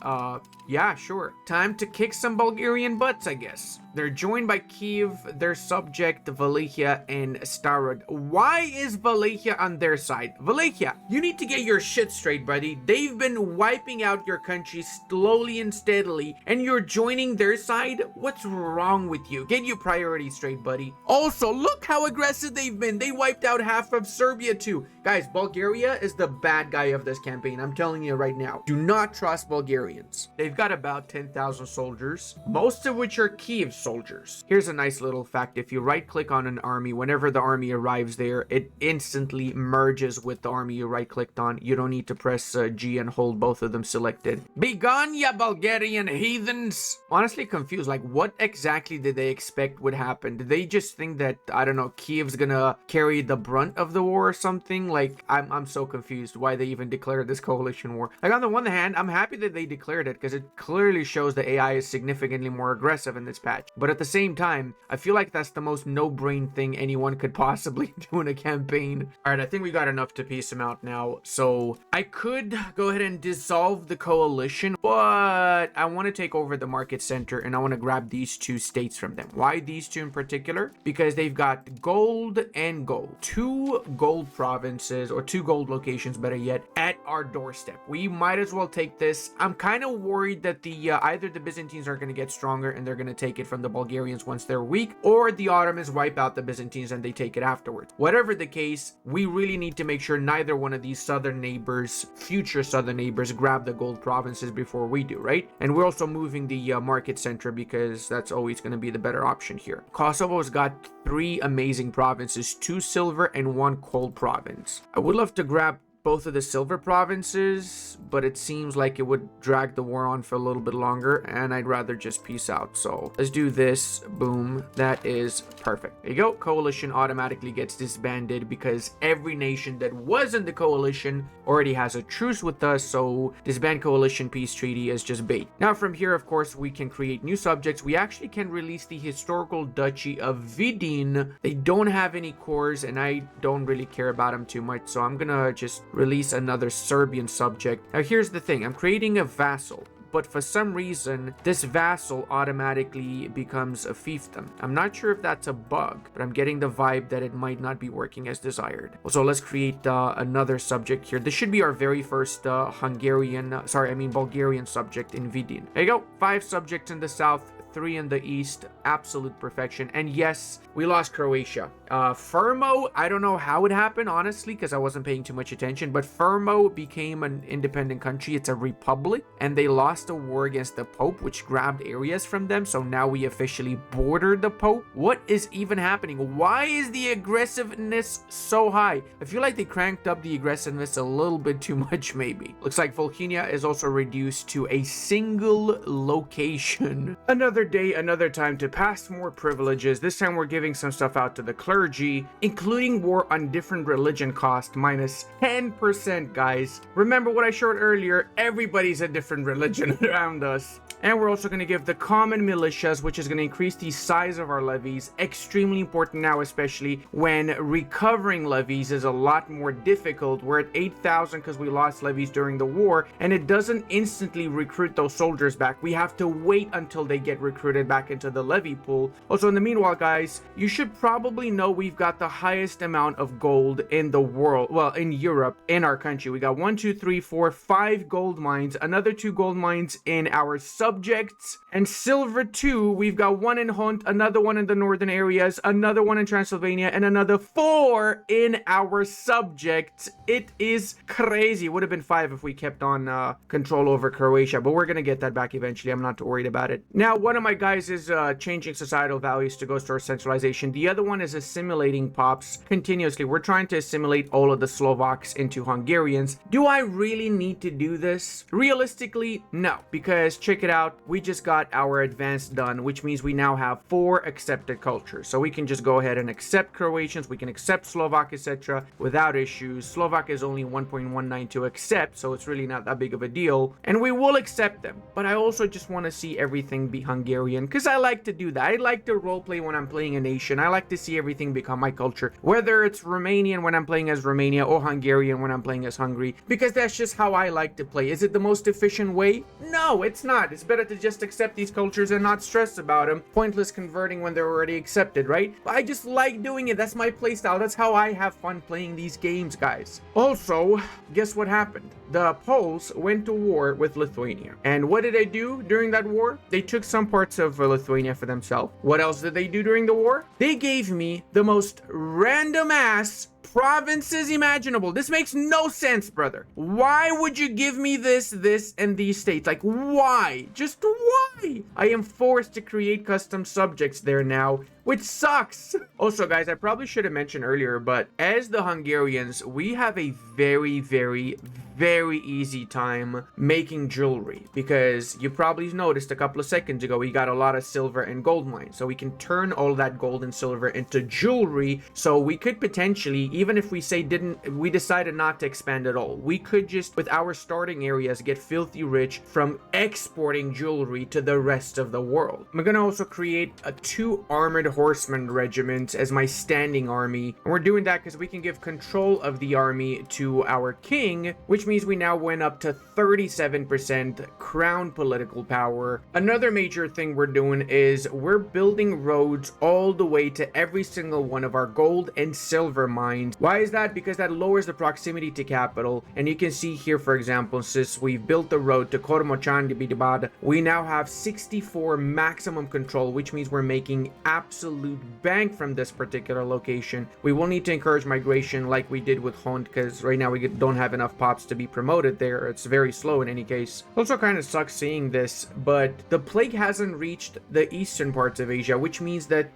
Yeah, sure. Time to kick some Bulgarian butts, I guess. They're joined by Kiev, their subject Wallachia and Starod. Why is Wallachia on their side? Wallachia, you need to get your shit straight, buddy. They've been wiping out your country slowly and steadily, and you're joining their side? What's wrong with you? Get your priorities straight, buddy. Also, look how aggressive they've been. They wiped out half of Serbia too. Guys, Bulgaria is the bad guy of this campaign. I'm telling you right now. Do not trust Bulgarians. They've got about 10,000 soldiers, most of which are Kiev soldiers. Here's a nice little fact. If you right click on an army, whenever the army arrives there, it instantly merges with the army you right clicked on. You don't need to press G and hold both of them selected. Be gone, ya Bulgarian heathens! Honestly confused, like what exactly did they expect would happen? Did they just think that, I don't know, Kiev's gonna carry the brunt of the war or something? Like, I'm so confused why they even declared this coalition war. Like, on the one hand, I'm happy that they declared it, because it clearly shows the AI is significantly more aggressive in this patch. But at the same time, I feel like that's the most no-brain thing anyone could possibly do in a campaign. Alright, I think we got enough to piece them out now. So I could go ahead and dissolve the coalition, but I want to take over the market center and I want to grab these 2 states from them. Why these 2 in particular? Because they've got gold and gold. 2 gold provinces, or 2 gold locations, better yet, at our doorstep. We might as well take this. I'm kind of worried that the either the Byzantines are going to get stronger and they're going to take it from the Bulgarians once they're weak, or the Ottomans wipe out the Byzantines and they take it afterwards. Whatever the case, we really need to make sure neither one of these southern neighbors, future southern neighbors, grab the gold provinces before we do, right? And we're also moving the market center, because that's always going to be the better option here. Kosovo's got 3 amazing provinces, 2 silver and 1 gold province. I would love to grab both of the silver provinces, but it seems like it would drag the war on for a little bit longer, and I'd rather just peace out. So let's do this. Boom. That is perfect. There you go. Coalition automatically gets disbanded, because every nation that was in the coalition already has a truce with us, so disband coalition peace treaty is just bait. Now from here, of course, we can create new subjects. We actually can release the historical duchy of Vidin. They don't have any cores, and I don't really care about them too much, so I'm gonna just release another Serbian subject. Now here's the thing, I'm creating a vassal, but for some reason this vassal automatically becomes a fiefdom. I'm not sure if that's a bug, but I'm getting the vibe that it might not be working as desired. So let's create another subject here. This should be our very first Bulgarian subject in Vidin. There you go. 5 subjects in the south, 3 in the east, absolute perfection. And yes, we lost Croatia. Fermo, I don't know how it happened, honestly, because I wasn't paying too much attention, but Fermo became an independent country. It's a republic, and they lost a war against the Pope, which grabbed areas from them. So now we officially border the Pope. What is even happening? Why is the aggressiveness so high? I feel like they cranked up the aggressiveness a little bit too much, maybe. Looks like Volhynia is also reduced to a single location. Another day, another time to pass more privileges. This time we're giving some stuff out to the clergy, including war on different religion cost minus 10%, guys. Remember what I showed earlier, everybody's a different religion around us. And we're also going to give the common militias, which is going to increase the size of our levies. Extremely important now, especially when recovering levies is a lot more difficult. We're at 8,000 because we lost levies during the war, and it doesn't instantly recruit those soldiers back. We have to wait until they get recruited back into the levy pool. Also, in the meanwhile, guys, you should probably know we've got the highest amount of gold in the world. Well, in Europe, in our country. We got 1, 2, 3, 4, 5 gold mines, another 2 gold mines in our subjects, and silver too. We've got 1 in Hunt, another 1 in the northern areas, another 1 in Transylvania, and another 4 in our subjects. It is crazy. It would have been 5 if we kept on control over Croatia, but we're gonna get that back eventually. I'm not too worried about it. Now, one of my guys is changing societal values to go towards centralization. The other one is assimilating pops continuously. We're trying to assimilate all of the Slovaks into Hungarians. Do I really need to do this? Realistically, no, because check it out. We just got our advanced done, which means we now have 4 accepted cultures. So we can just go ahead and accept Croatians, we can accept Slovak, etc. without issues. Slovak is only 1.19 to accept, so it's really not that big of a deal. And we will accept them. But I also just want to see everything be Hungarian, because I like to do that. I like to roleplay when I'm playing a nation. I like to see everything become my culture. Whether it's Romanian when I'm playing as Romania or Hungarian when I'm playing as Hungary, because that's just how I like to play. Is it the most efficient way? No, it's not. It's better to just accept these cultures and not stress about them. Pointless converting when they're already accepted, right? But I just like doing it. That's my playstyle. That's how I have fun playing these games, guys. Also, guess what happened? The Poles went to war with Lithuania. And what did they do during that war? They took some parts of Lithuania for themselves. What else did they do during the war? They gave me the most random ass provinces imaginable. This makes no sense, brother. Why would you give me this, and these states? Like, why? Just why? I am forced to create custom subjects there now, which sucks. Also, guys, I probably should have mentioned earlier, but as the Hungarians, we have a very, very, very easy time making jewelry, because you probably noticed a couple of seconds ago we got a lot of silver and gold mines, so we can turn all that gold and silver into jewelry. So we could potentially, even if we we decided not to expand at all, we could just, with our starting areas, get filthy rich from exporting jewelry to the rest of the world. I'm gonna also create a 2 armored horseman regiments as my standing army, and we're doing that because we can give control of the army to our king, which means we now went up to 37% crown political power. Another major thing we're doing is we're building roads all the way to every single one of our gold and silver mines. Why is that? Because that lowers the proximity to capital. And you can see here, for example, since we've built the road to Kormochandibidibad, we now have 64 maximum control, which means we're making absolute bank from this particular location. We will need to encourage migration like we did with Hont, because right now we don't have enough pops to be promoted there. It's very slow in any case. Also kind of sucks seeing this, but the plague hasn't reached the eastern parts of Asia, which means that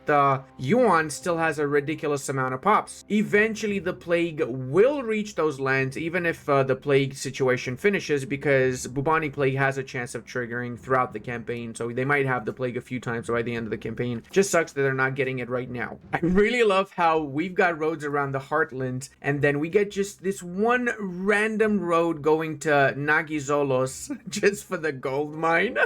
Yuan still has a ridiculous amount of pops. Eventually the plague will reach those lands, even if the plague situation finishes, because bubonic plague has a chance of triggering throughout the campaign, so they might have the plague a few times by the end of the campaign. Just sucks that they're not getting it right now. I really love how we've got roads around the heartlands, and then we get just this one random road going to Nagizolos just for the gold mine.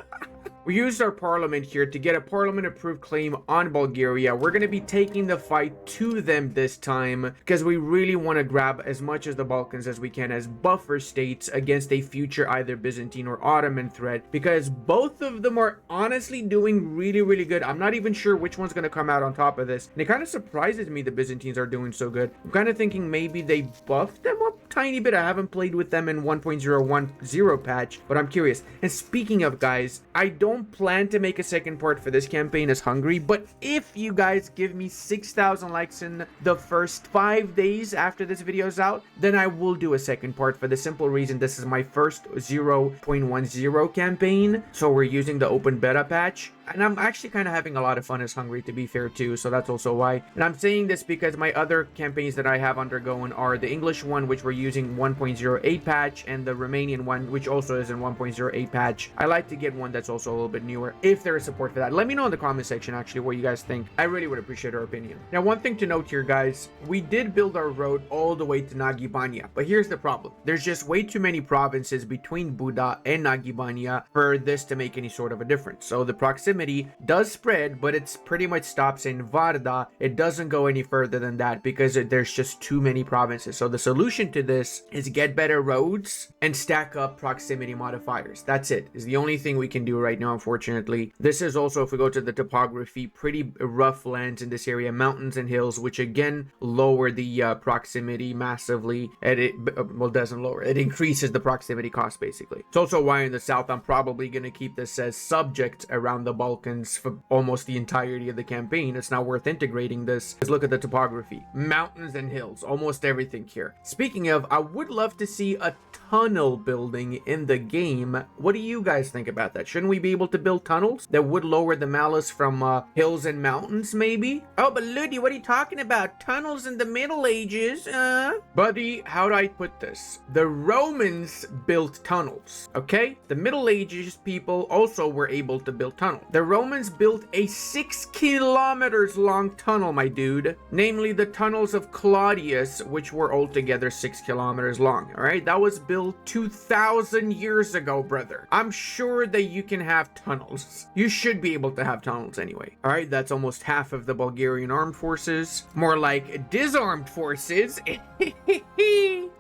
We used our parliament here to get a parliament-approved claim on Bulgaria. We're going to be taking the fight to them this time, because we really want to grab as much of the Balkans as we can as buffer states against a future either Byzantine or Ottoman threat, because both of them are honestly doing really, really good. I'm not even sure which one's going to come out on top of this, and it kind of surprises me the Byzantines are doing so good. I'm kind of thinking maybe they buffed them up tiny bit. I haven't played with them in 1.010 patch, but I'm curious. And speaking of, guys, I don't plan to make a second part for this campaign as Hungary, but if you guys give me 6,000 likes in the first 5 days after this video is out, then I will do a second part, for the simple reason this is my first 0.10 campaign, so we're using the open beta patch. And I'm actually kind of having a lot of fun as Hungary, to be fair, too, so that's also why. And I'm saying this because my other campaigns that I have undergoing are the English one, which we're using 1.08 patch, and the Romanian one, which also is in 1.08 patch. I like to get one that's also a little bit newer, if there is support for that. Let me know in the comment section, actually, what you guys think. I really would appreciate your opinion. Now, one thing to note here, guys, we did build our road all the way to Nagybanya, but here's the problem. There's just way too many provinces between Buda and Nagybanya for this to make any sort of a difference. So the proximity does spread, but it's pretty much stops in Varda. It doesn't go any further than that because there's just too many provinces. So the solution to this is get better roads and stack up proximity modifiers. That's it. Is the only thing we can do right now, unfortunately. This is also, if we go to the topography, pretty rough lands in this area, mountains and hills, which again lower the proximity massively. And it well, doesn't lower, it increases the proximity cost, basically. It's also why in the south I'm probably going to keep this as subject around the Balkans for almost the entirety of the campaign. It's not worth integrating this. Let's look at the topography. Mountains and hills, almost everything here. Speaking of, I would love to see a tunnel building in the game. What do you guys think about that? Shouldn't we be able to build tunnels that would lower the malice from hills and mountains, maybe? Oh, but Ludi, what are you talking about? Tunnels in the Middle Ages? Buddy, how do I put this? The Romans built tunnels, okay? The Middle Ages people also were able to build tunnels. The Romans built a 6 kilometers long tunnel, my dude. Namely, the tunnels of Claudius, which were altogether 6 kilometers long, all right? That was built 2,000 years ago, brother. I'm sure that you can have tunnels. You should be able to have tunnels anyway. All right, that's almost half of the Bulgarian armed forces. More like disarmed forces.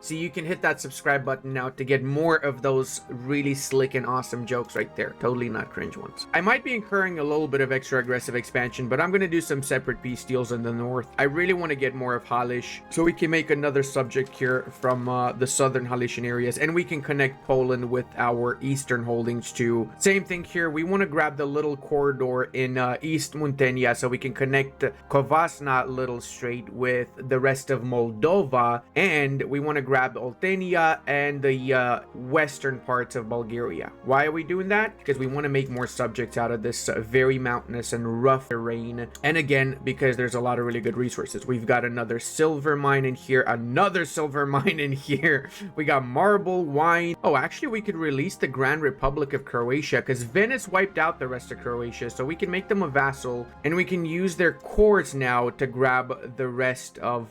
So you can hit that subscribe button now to get more of those really slick and awesome jokes right there. Totally not cringe ones. I might be incurring a little bit of extra aggressive expansion, but I'm going to do some separate peace deals in the north. I really want to get more of Halish, so we can make another subject here from the southern Halician areas, and we can connect Poland with our eastern holdings too. Same thing here. We want to grab the little corridor in East Muntenia, so we can connect Kovasna Little Strait with the rest of Moldova, and we want to grab Oltenia and the western parts of Bulgaria. Why are we doing that? Because we want to make more subjects out of this very mountainous and rough terrain, and again because there's a lot of really good resources. We've got another silver mine in here, another silver mine in here. We got marble, wine. Oh, actually we could release the Grand Republic of Croatia because Venice wiped out the rest of Croatia, so we can make them a vassal and we can use their cores now to grab the rest of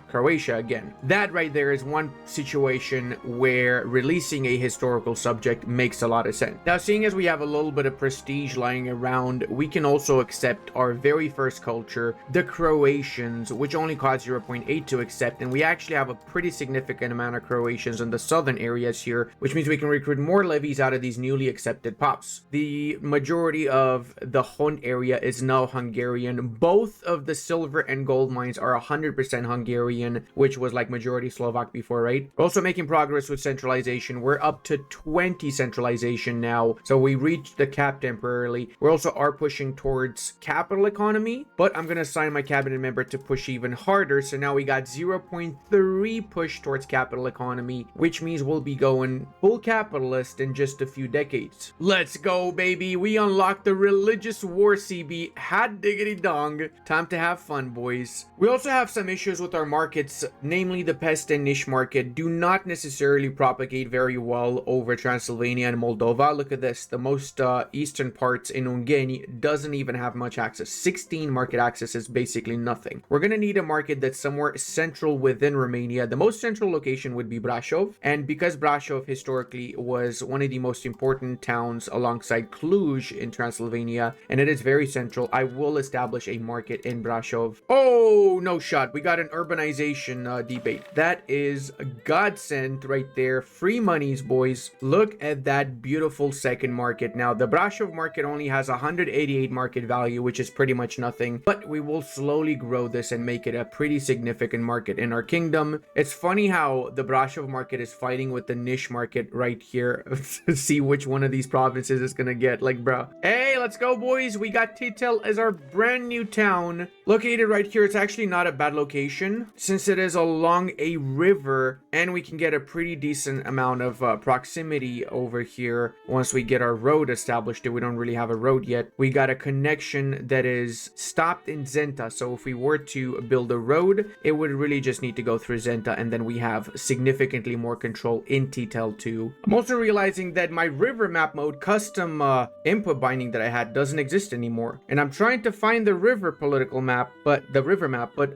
Croatia again. That right there is one situation where releasing a historical subject makes a lot of sense. Now, seeing as we have a little bit of prestige lying around, we can also accept our very first culture, the Croatians, which only cost 0.8 to accept, and we actually have a pretty significant amount of Croatians in the southern areas here, which means we can recruit more levies out of these newly accepted pops. The majority of the Hun area is now Hungarian. Both of the silver and gold mines are 100% Hungarian, which was like majority Slovak before, right? We're also making progress with centralization. We're up to 20 centralization now, so we reached the cap temporarily. We also are pushing towards capital economy, but I'm gonna assign my cabinet member to push even harder, so now we got 0.3 push towards capital economy, which means we'll be going full capitalist in just a few decades. Let's go, baby. We unlocked the religious war CB. Hot diggity dong. Time to have fun, boys. We also have some issues with our markets, namely the pest and niche market do not necessarily propagate very well over Transylvania and Moldova. Look at this. The most eastern parts in Hungary doesn't even have much access. 16 market access is basically nothing. We're going to need a market that's somewhere central within Romania. The most central location would be Brașov, and because Brașov historically was one of the most important towns alongside Cluj in Transylvania, and it is very central, I will establish a market in Brașov. Oh, no shot. We got an urbanization debate. That is is a godsend right there. Free monies, boys. Look at that beautiful second market. Now, the Brasov market only has 188 market value, which is pretty much nothing, but we will slowly grow this and make it a pretty significant market in our kingdom. It's funny how the Brasov market is fighting with the niche market right here to see which one of these provinces is gonna get. Like, bro. Hey, let's go, boys. We got Titel as our brand new town located right here. It's actually not a bad location since it is along a river, and we can get a pretty decent amount of proximity over here once we get our road established. We don't really have a road yet. We got a connection that is stopped in Zenta, so if we were to build a road, it would really just need to go through Zenta, and then we have significantly more control in Titel 2. I'm also realizing that my river map mode custom input binding that I had doesn't exist anymore, and I'm trying to find the river political map, but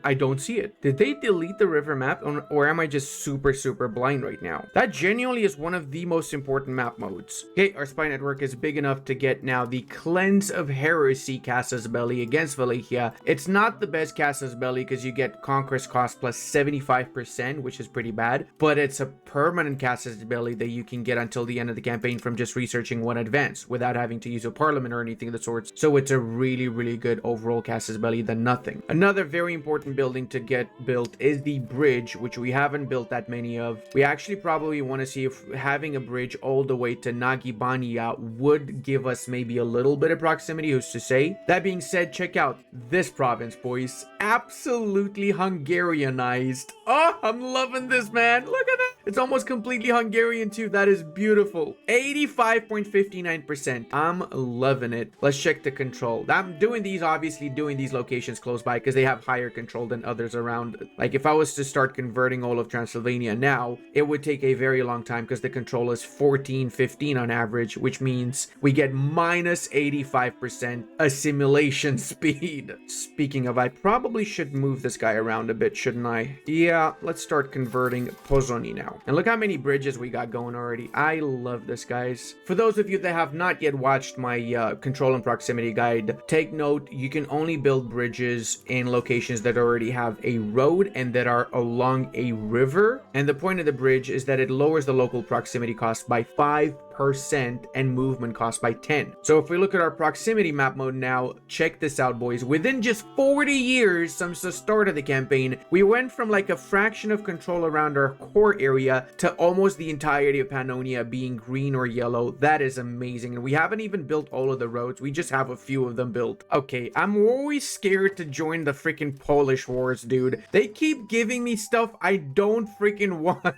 I don't see it. Did they delete the river map, or am I just super blind right now? That genuinely is one of the most important map modes. Okay, our spy network is big enough to get now the Cleanse of Heresy Casus Belli against Wallachia. It's not the best Casus Belli because you get Conquest cost plus 75%, which is pretty bad, but it's a permanent Casus Belli that you can get until the end of the campaign from just researching one advance without having to use a parliament or anything of the sorts. So it's a really good overall Casus Belli than nothing. Another very important building to get built is the bridge, which we haven't built that many of. We actually probably want to see if having a bridge all the way to Nagibania would give us maybe a little bit of proximity, who's to say. That being said, check out this province, boys. Absolutely Hungarianized. Oh, I'm loving this, man. Look at that. It's almost completely Hungarian too. That is beautiful. 85.59%. I'm loving it. Let's check the control. I'm doing these locations close by because they have higher control than others around. Like if I was to start converting all of Transylvania now, it would take a very long time because the control is 14-15 on average, which means we get minus 85% assimilation speed. Speaking of, I probably should move this guy around a bit, shouldn't I? Yeah, let's start converting Pozoni now. And look how many bridges we got going already. I love this, guys. For those of you that have not yet watched my control and proximity guide, take note, you can only build bridges in locations that already have a road and that are along a river. And the point of the bridge is that it lowers the local proximity cost by 5% and movement cost by 10. So if we look at our proximity map mode now, check this out, boys. Within just 40 years since the start of the campaign, we went from like a fraction of control around our core area to almost the entirety of Pannonia being green or yellow. That is amazing. And we haven't even built all of the roads. We just have a few of them built. Okay, I'm always scared to join the freaking Polish wars, dude. They keep giving me stuff I don't freaking want.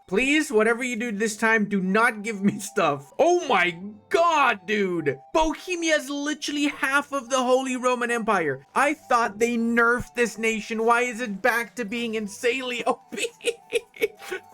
Please, whatever you do this time, do not give me stuff. Oh my god, dude. Bohemia is literally half of the Holy Roman Empire. I thought they nerfed this nation. Why is it back to being insanely OP?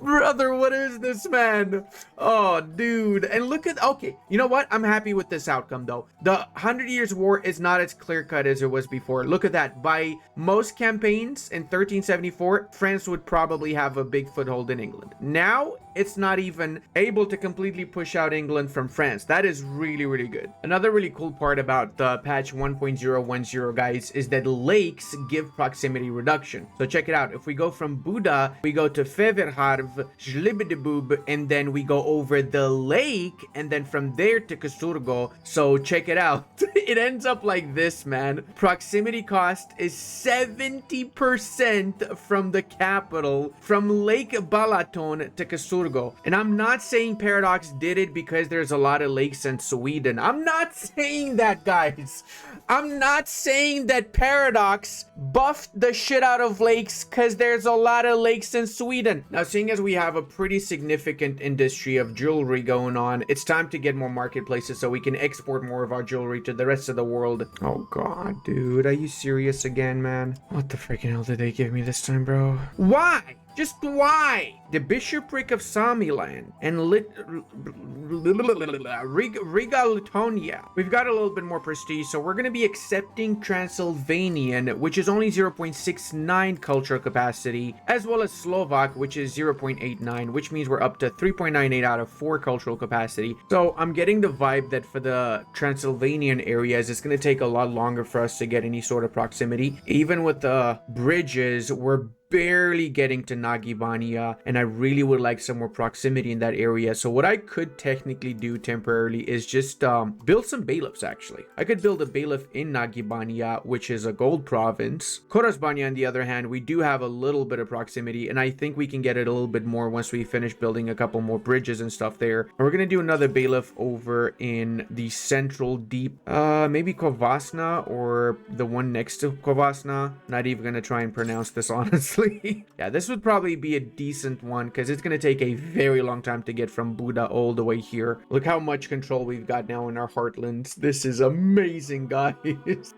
Brother, what is this, man? Oh, dude. And look at... Okay, you know what? I'm happy with this outcome, though. The 100 Years' War is not as clear-cut as it was before. Look at that. By most campaigns in 1374, France would probably have a big foothold in England. Now, it's not even able to completely push out England from France. That is really good. Another really cool part about the patch 1.010, guys, is that lakes give proximity reduction. So check it out. If we go from Buda, we go to Feverharv, Žlibidebub, and then we go over the lake, and then from there to Kasurgo. So check it out. It ends up like this, man. Proximity cost is 70% from the capital, from Lake Balaton to Kasurgo. And I'm not saying Paradox did it because there's a lot of lakes in Sweden. I'm not saying that, guys. I'm not saying that Paradox buffed the shit out of lakes because there's a lot of lakes in Sweden. Now, seeing as we have a pretty significant industry of jewelry going on, it's time to get more marketplaces so we can export more of our jewelry to the rest of the world. Oh god, dude, are you serious again, man? What the freaking hell did they give me this time, bro? Why? Just why? The Bishopric of Samiland and Riga Lutonia. We've got a little bit more prestige, so we're going to be accepting Transylvanian, which is only 0.69 cultural capacity, as well as Slovak, which is 0.89, which means we're up to 3.98 out of 4 cultural capacity. So I'm getting the vibe that for the Transylvanian areas, it's going to take a lot longer for us to get any sort of proximity. Even with the bridges, we're barely getting to Nagibania, and I really would like some more proximity in that area. So what I could technically do temporarily is just build some bailiffs. Actually, I could build a bailiff in Nagibania, which is a gold province. Korasbania, on the other hand, we do have a little bit of proximity, and I think we can get it a little bit more once we finish building a couple more bridges and stuff there. And we're gonna do another bailiff over in the central deep, maybe Kovasna or the one next to Kovasna. Not even gonna try and pronounce this honestly. Yeah, this would probably be a decent one because it's gonna take a very long time to get from Buda all the way here. Look how much control we've got now in our heartlands. This is amazing, guys.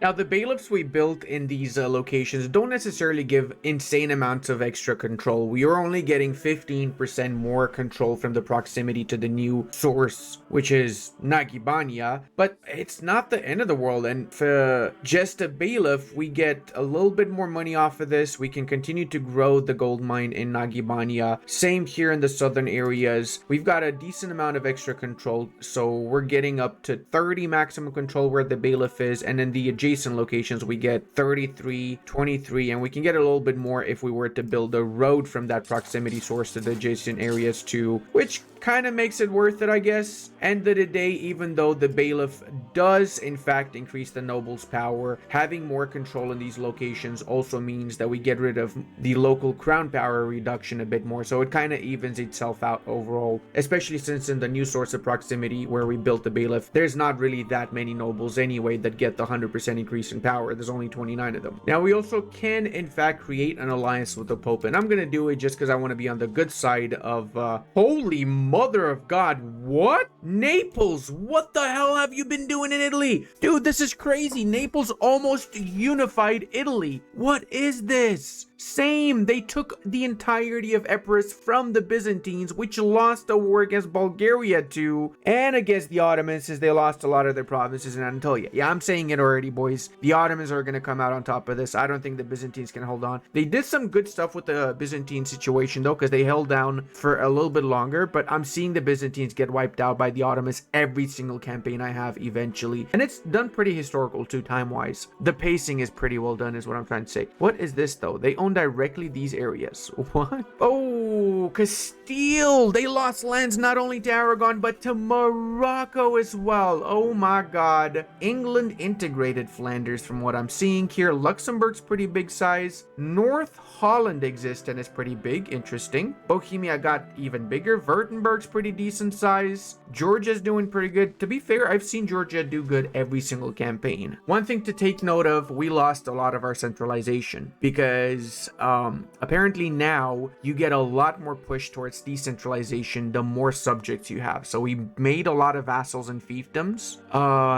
Now the bailiffs we built in these locations don't necessarily give insane amounts of extra control. We are only getting 15% more control from the proximity to the new source, which is Nagibania, but it's not the end of the world. And for just a bailiff, we get a little bit more money off of this. We can continue to grow the gold mine in Nagibania. Same here in the southern areas. We've got a decent amount of extra control, so we're getting up to 30 maximum control where the bailiff is, and in the adjacent locations we get 33, 23, and we can get a little bit more if we were to build a road from that proximity source to the adjacent areas too, which kind of makes it worth it, I guess. End of the day, even though the bailiff does in fact increase the noble's power, having more control in these locations also means that we get rid of the local crown power reduction a bit more, so it kind of evens itself out overall, especially since in the new source of proximity where we built the bailiff, there's not really that many nobles anyway that get the 100% increase in power. There's only 29 of them. Now we also can in fact create an alliance with the Pope, and I'm gonna do it just because I want to be on the good side of holy mother of God, what? Naples, what the hell have you been doing in Italy? Dude, this is crazy. Naples almost unified Italy. What is this? Same, they took the entirety of Epirus from the Byzantines, which lost a war against Bulgaria too, and against the Ottomans, since they lost a lot of their provinces in Anatolia. Yeah, I'm saying it already, boys. The Ottomans are going to come out on top of this. I don't think the Byzantines can hold on. They did some good stuff with the Byzantine situation though, because they held down for a little bit longer, but I'm seeing the Byzantines get wiped out by the Ottomans every single campaign I have eventually, and it's done pretty historical too, time-wise. The pacing is pretty well done is what I'm trying to say. What is this though? They own directly these areas. What? Oh, Castile. They lost lands not only to Aragon but to Morocco as well. Oh my god. England integrated Flanders from what I'm seeing here. Luxembourg's pretty big size. North Holland exists and is pretty big. Interesting. Bohemia got even bigger. Württemberg's pretty decent size. Georgia's doing pretty good. To be fair, I've seen Georgia do good every single campaign. One thing to take note of, we lost a lot of our centralization because apparently now you get a lot more push towards decentralization the more subjects you have. So we made a lot of vassals and fiefdoms,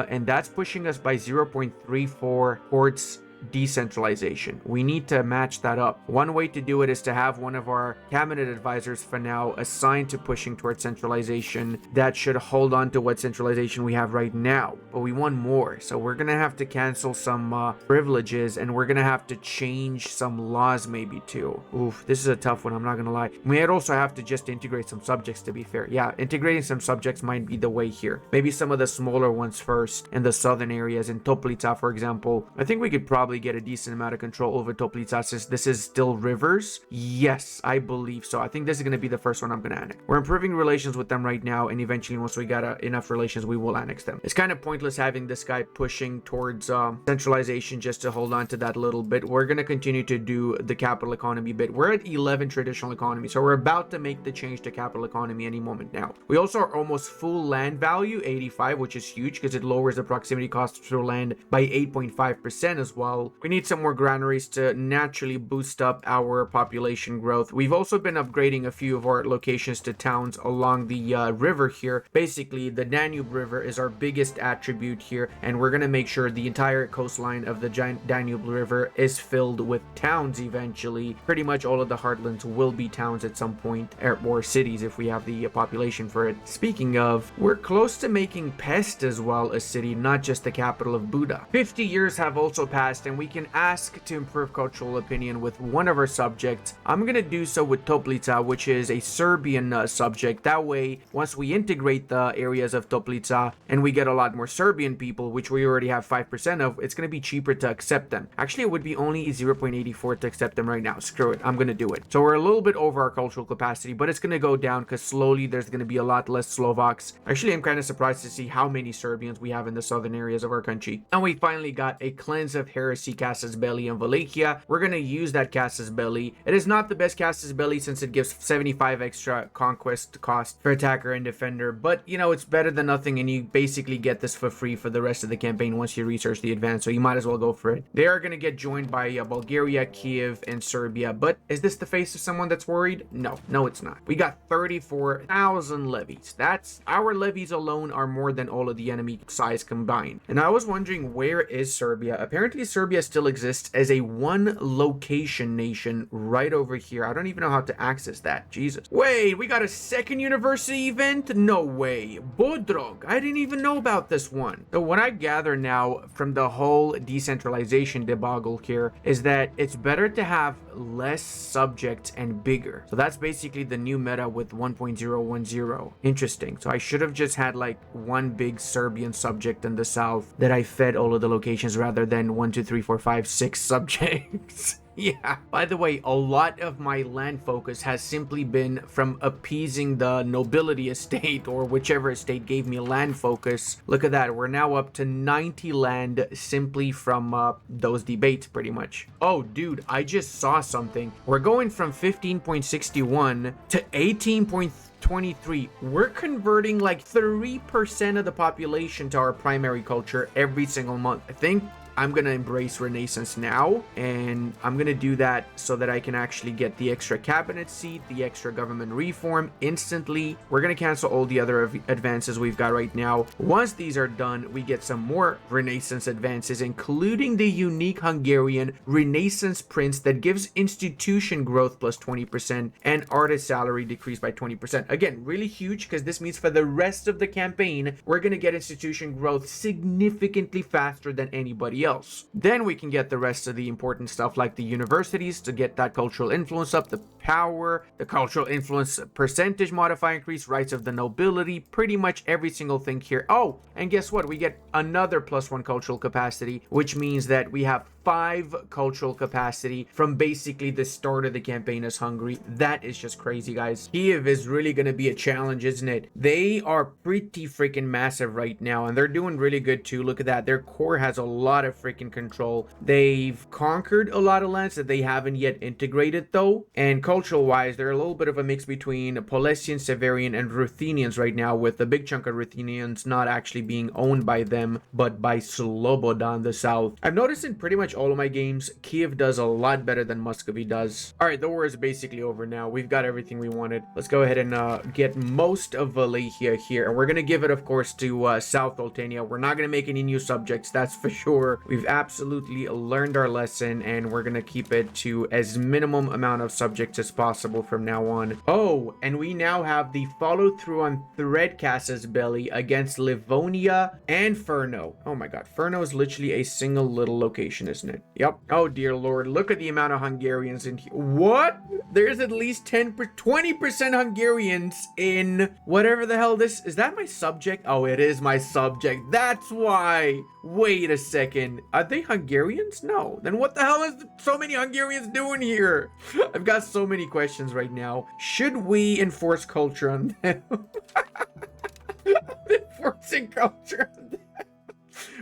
and that's pushing us by 0.34 towards decentralization. We need to match that up. One way to do it is to have one of our cabinet advisors for now assigned to pushing towards centralization that should hold on to what centralization we have right now, but we want more, so we're gonna have to cancel some privileges, and we're gonna have to change some laws maybe too. Oof, this is a tough one, I'm not gonna lie. We might also have to just integrate some subjects, to be fair. Yeah, integrating some subjects might be the way here. Maybe some of the smaller ones first in the southern areas. In Toplica, for example, I think we could probably get a decent amount of control over Toplica since this is still rivers. Yes, I believe so. I think this is going to be the first one I'm going to annex. We're improving relations with them right now, and eventually once we got enough relations, we will annex them. It's kind of pointless having this guy pushing towards centralization just to hold on to that little bit. We're going to continue to do the capital economy bit. We're at 11 traditional economy, so we're about to make the change to capital economy any moment now. We also are almost full land value, 85, which is huge because it lowers the proximity cost for land by 8.5% as well. We need some more granaries to naturally boost up our population growth. We've also been upgrading a few of our locations to towns along the river here. Basically, the Danube River is our biggest attribute here, and we're going to make sure the entire coastline of the Danube River is filled with towns eventually. Pretty much all of the heartlands will be towns at some point, or cities if we have the population for it. Speaking of, we're close to making Pest as well a city, not just the capital of Buda. 50 years have also passed, and we can ask to improve cultural opinion with one of our subjects. I'm gonna do so with Toplica, which is a Serbian subject. That way, once we integrate the areas of Toplica and we get a lot more Serbian people, which we already have 5% of, it's gonna be cheaper to accept them. Actually, it would be only 0.84 to accept them right now. Screw it, I'm gonna do it. So we're a little bit over our cultural capacity, but it's gonna go down because slowly there's gonna be a lot less Slovaks. Actually, I'm kind of surprised to see how many Serbians we have in the southern areas of our country. And we finally got a cleanse of heresy casus belli in Wallachia. We're gonna use that casus belli. It is not the best casus belli since it gives 75 extra conquest cost for attacker and defender, but you know, it's better than nothing, and you basically get this for free for the rest of the campaign once you research the advance, so you might as well go for it. They are gonna get joined by Bulgaria, Kiev, and Serbia, but is this the face of someone that's worried? No, it's not. We got 34,000 levies. That's our levies alone are more than all of the enemy size combined. And I was wondering, where is Serbia? Apparently Serbia still exists as a one location nation right over here. I don't even know how to access that. Jesus. Wait, we got a second university event? No way. Bodrog. I didn't even know about this one. So what I gather now from the whole decentralization debacle here is that it's better to have less subjects and bigger. So that's basically the new meta with 1.010. Interesting. So I should have just had like one big Serbian subject in the south that I fed all of the locations rather than 1, 2, 3, 4, 5, 6 subjects. Yeah. By the way, a lot of my land focus has simply been from appeasing the nobility estate or whichever estate gave me land focus. Look at that. We're now up to 90 land simply from those debates pretty much. Oh, dude, I just saw something. We're going from 15.61 to 18.23. We're converting like 3% of the population to our primary culture every single month. I think I'm gonna embrace Renaissance now, and I'm gonna do that so that I can actually get the extra cabinet seat, the extra government reform instantly. We're gonna cancel all the other advances we've got right now. Once these are done, we get some more Renaissance advances, including the unique Hungarian Renaissance Prince that gives institution growth plus 20% and artist salary decreased by 20%. Again, really huge, because this means for the rest of the campaign, we're gonna get institution growth significantly faster than anybody else. Then we can get the rest of the important stuff like the universities to get that cultural influence up, the power, the cultural influence percentage modifier increase, rights of the nobility, pretty much every single thing here. Oh, and guess what? We get another +1 cultural capacity, which means that we have 5 cultural capacity from basically the start of the campaign as Hungary. That is just crazy, guys. Kiev is really going to be a challenge, isn't it? They are pretty freaking massive right now, and they're doing really good too. Look at that. Their core has a lot of freaking control. They've conquered a lot of lands that they haven't yet integrated though, and cultural wise, they're a little bit of a mix between Polesians, Severian, and Ruthenians right now, with a big chunk of Ruthenians not actually being owned by them, but by Sloboda in the south. I've noticed in pretty much all of my games, Kiev does a lot better than Muscovy does. All right, the war is basically over now. We've got everything we wanted. Let's go ahead and get most of Wallachia here, and we're gonna give it, of course, to South Oltenia. We're not gonna make any new subjects, that's for sure. We've absolutely learned our lesson, and we're gonna keep it to as minimum amount of subjects as possible from now on. Oh, and we now have the follow through on thread casus belli against Livonia and Furno. Oh my god, Furno is literally a single little location, isn't it? Yep. Oh dear lord, look at the amount of Hungarians in here. What? There's at least 20% Hungarians in whatever the hell this is. That my subject? Oh, it is my subject. That's why. Wait a second. Are they Hungarians? No. Then what the hell is so many Hungarians doing here? I've got so many questions right now. Should we enforce culture on them? Enforcing culture on them.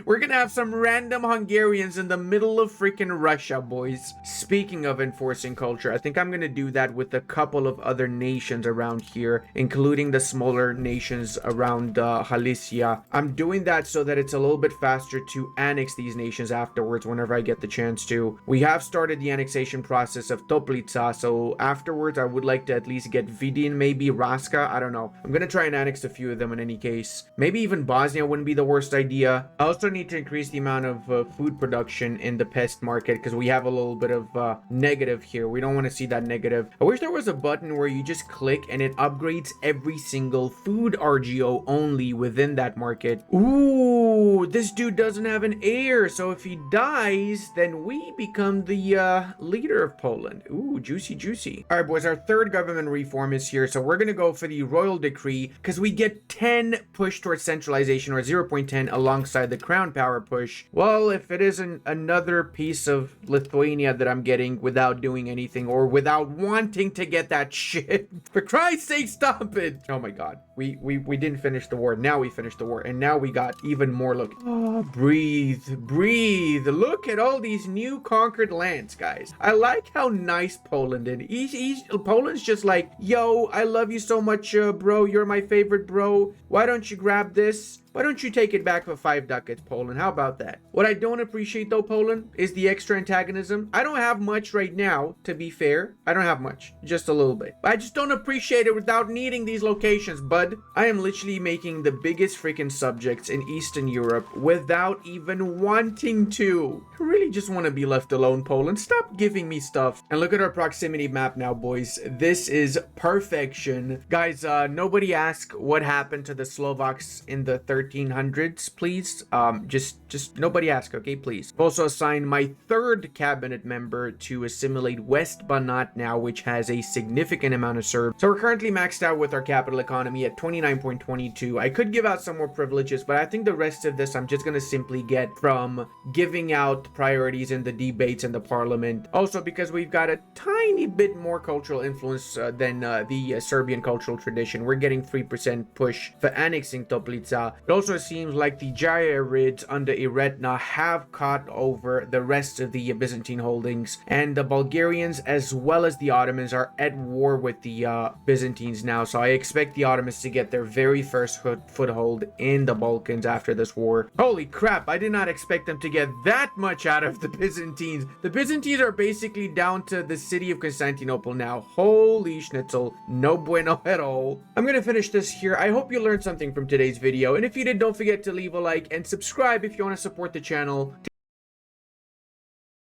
We're gonna have some random Hungarians in the middle of freaking Russia, boys. Speaking of enforcing culture, I think I'm gonna do that with a couple of other nations around here, including the smaller nations around Galicia. I'm doing that so that it's a little bit faster to annex these nations afterwards whenever I get the chance to. We have started the annexation process of Toplica, so afterwards I would like to at least get Vidin, maybe Raska, I don't know. I'm gonna try and annex a few of them in any case. Maybe even Bosnia wouldn't be the worst idea. I also also need to increase the amount of food production in the pest market because we have a little bit of negative here. We don't want to see that negative. I wish there was a button where you just click and it upgrades every single food RGO only within that market. Ooh, this dude doesn't have an heir, so if he dies, then we become the leader of Poland. Ooh, juicy, juicy. All right, boys, our third government reform is here, so we're gonna go for the royal decree because we get 10 push towards centralization, or 0.10 alongside the crown power push. Well, if it isn't another piece of Lithuania that I'm getting without doing anything or without wanting to get that shit, for Christ's sake, stop it. Oh my god, we didn't finish the war. Now we finished the war, and now we got even more. Look, oh, breathe, breathe. Look at all these new conquered lands, guys. I like how nice Poland is. Poland's just like, yo, I love you so much, bro. You're my favorite, bro. Why don't you grab this? Why don't you take it back for 5 ducats, Poland? How about that? What I don't appreciate, though, Poland, is the extra antagonism. I don't have much right now, to be fair. I don't have much. Just a little bit. But I just don't appreciate it without needing these locations, bud. I am literally making the biggest freaking subjects in Eastern Europe without even wanting to. I really just want to be left alone, Poland. Stop giving me stuff. And look at our proximity map now, boys. This is perfection. Guys, nobody asked what happened to the Slovaks in the 1300s, please. Just nobody ask, okay, please. I've also assigned my third cabinet member to assimilate West Banat now, which has a significant amount of Serbs. So we're currently maxed out with our capital economy at 29.22. I could give out some more privileges, but I think the rest of this I'm just gonna simply get from giving out priorities in the debates in the parliament. Also, because we've got a tiny bit more cultural influence than the Serbian cultural tradition, we're getting 3% push for annexing Toplica. It also seems like the Jayarids under Iretna have caught over the rest of the Byzantine holdings, and the Bulgarians as well as the Ottomans are at war with the Byzantines now, so I expect the Ottomans to get their very first foothold in the Balkans after this war. Holy crap, I did not expect them to get that much out of the Byzantines. The Byzantines are basically down to the city of Constantinople now. Holy schnitzel, no bueno at all. I'm gonna finish this here. I hope you learned something from today's video, and if you did, don't forget to leave a like and subscribe if you want to support the channel.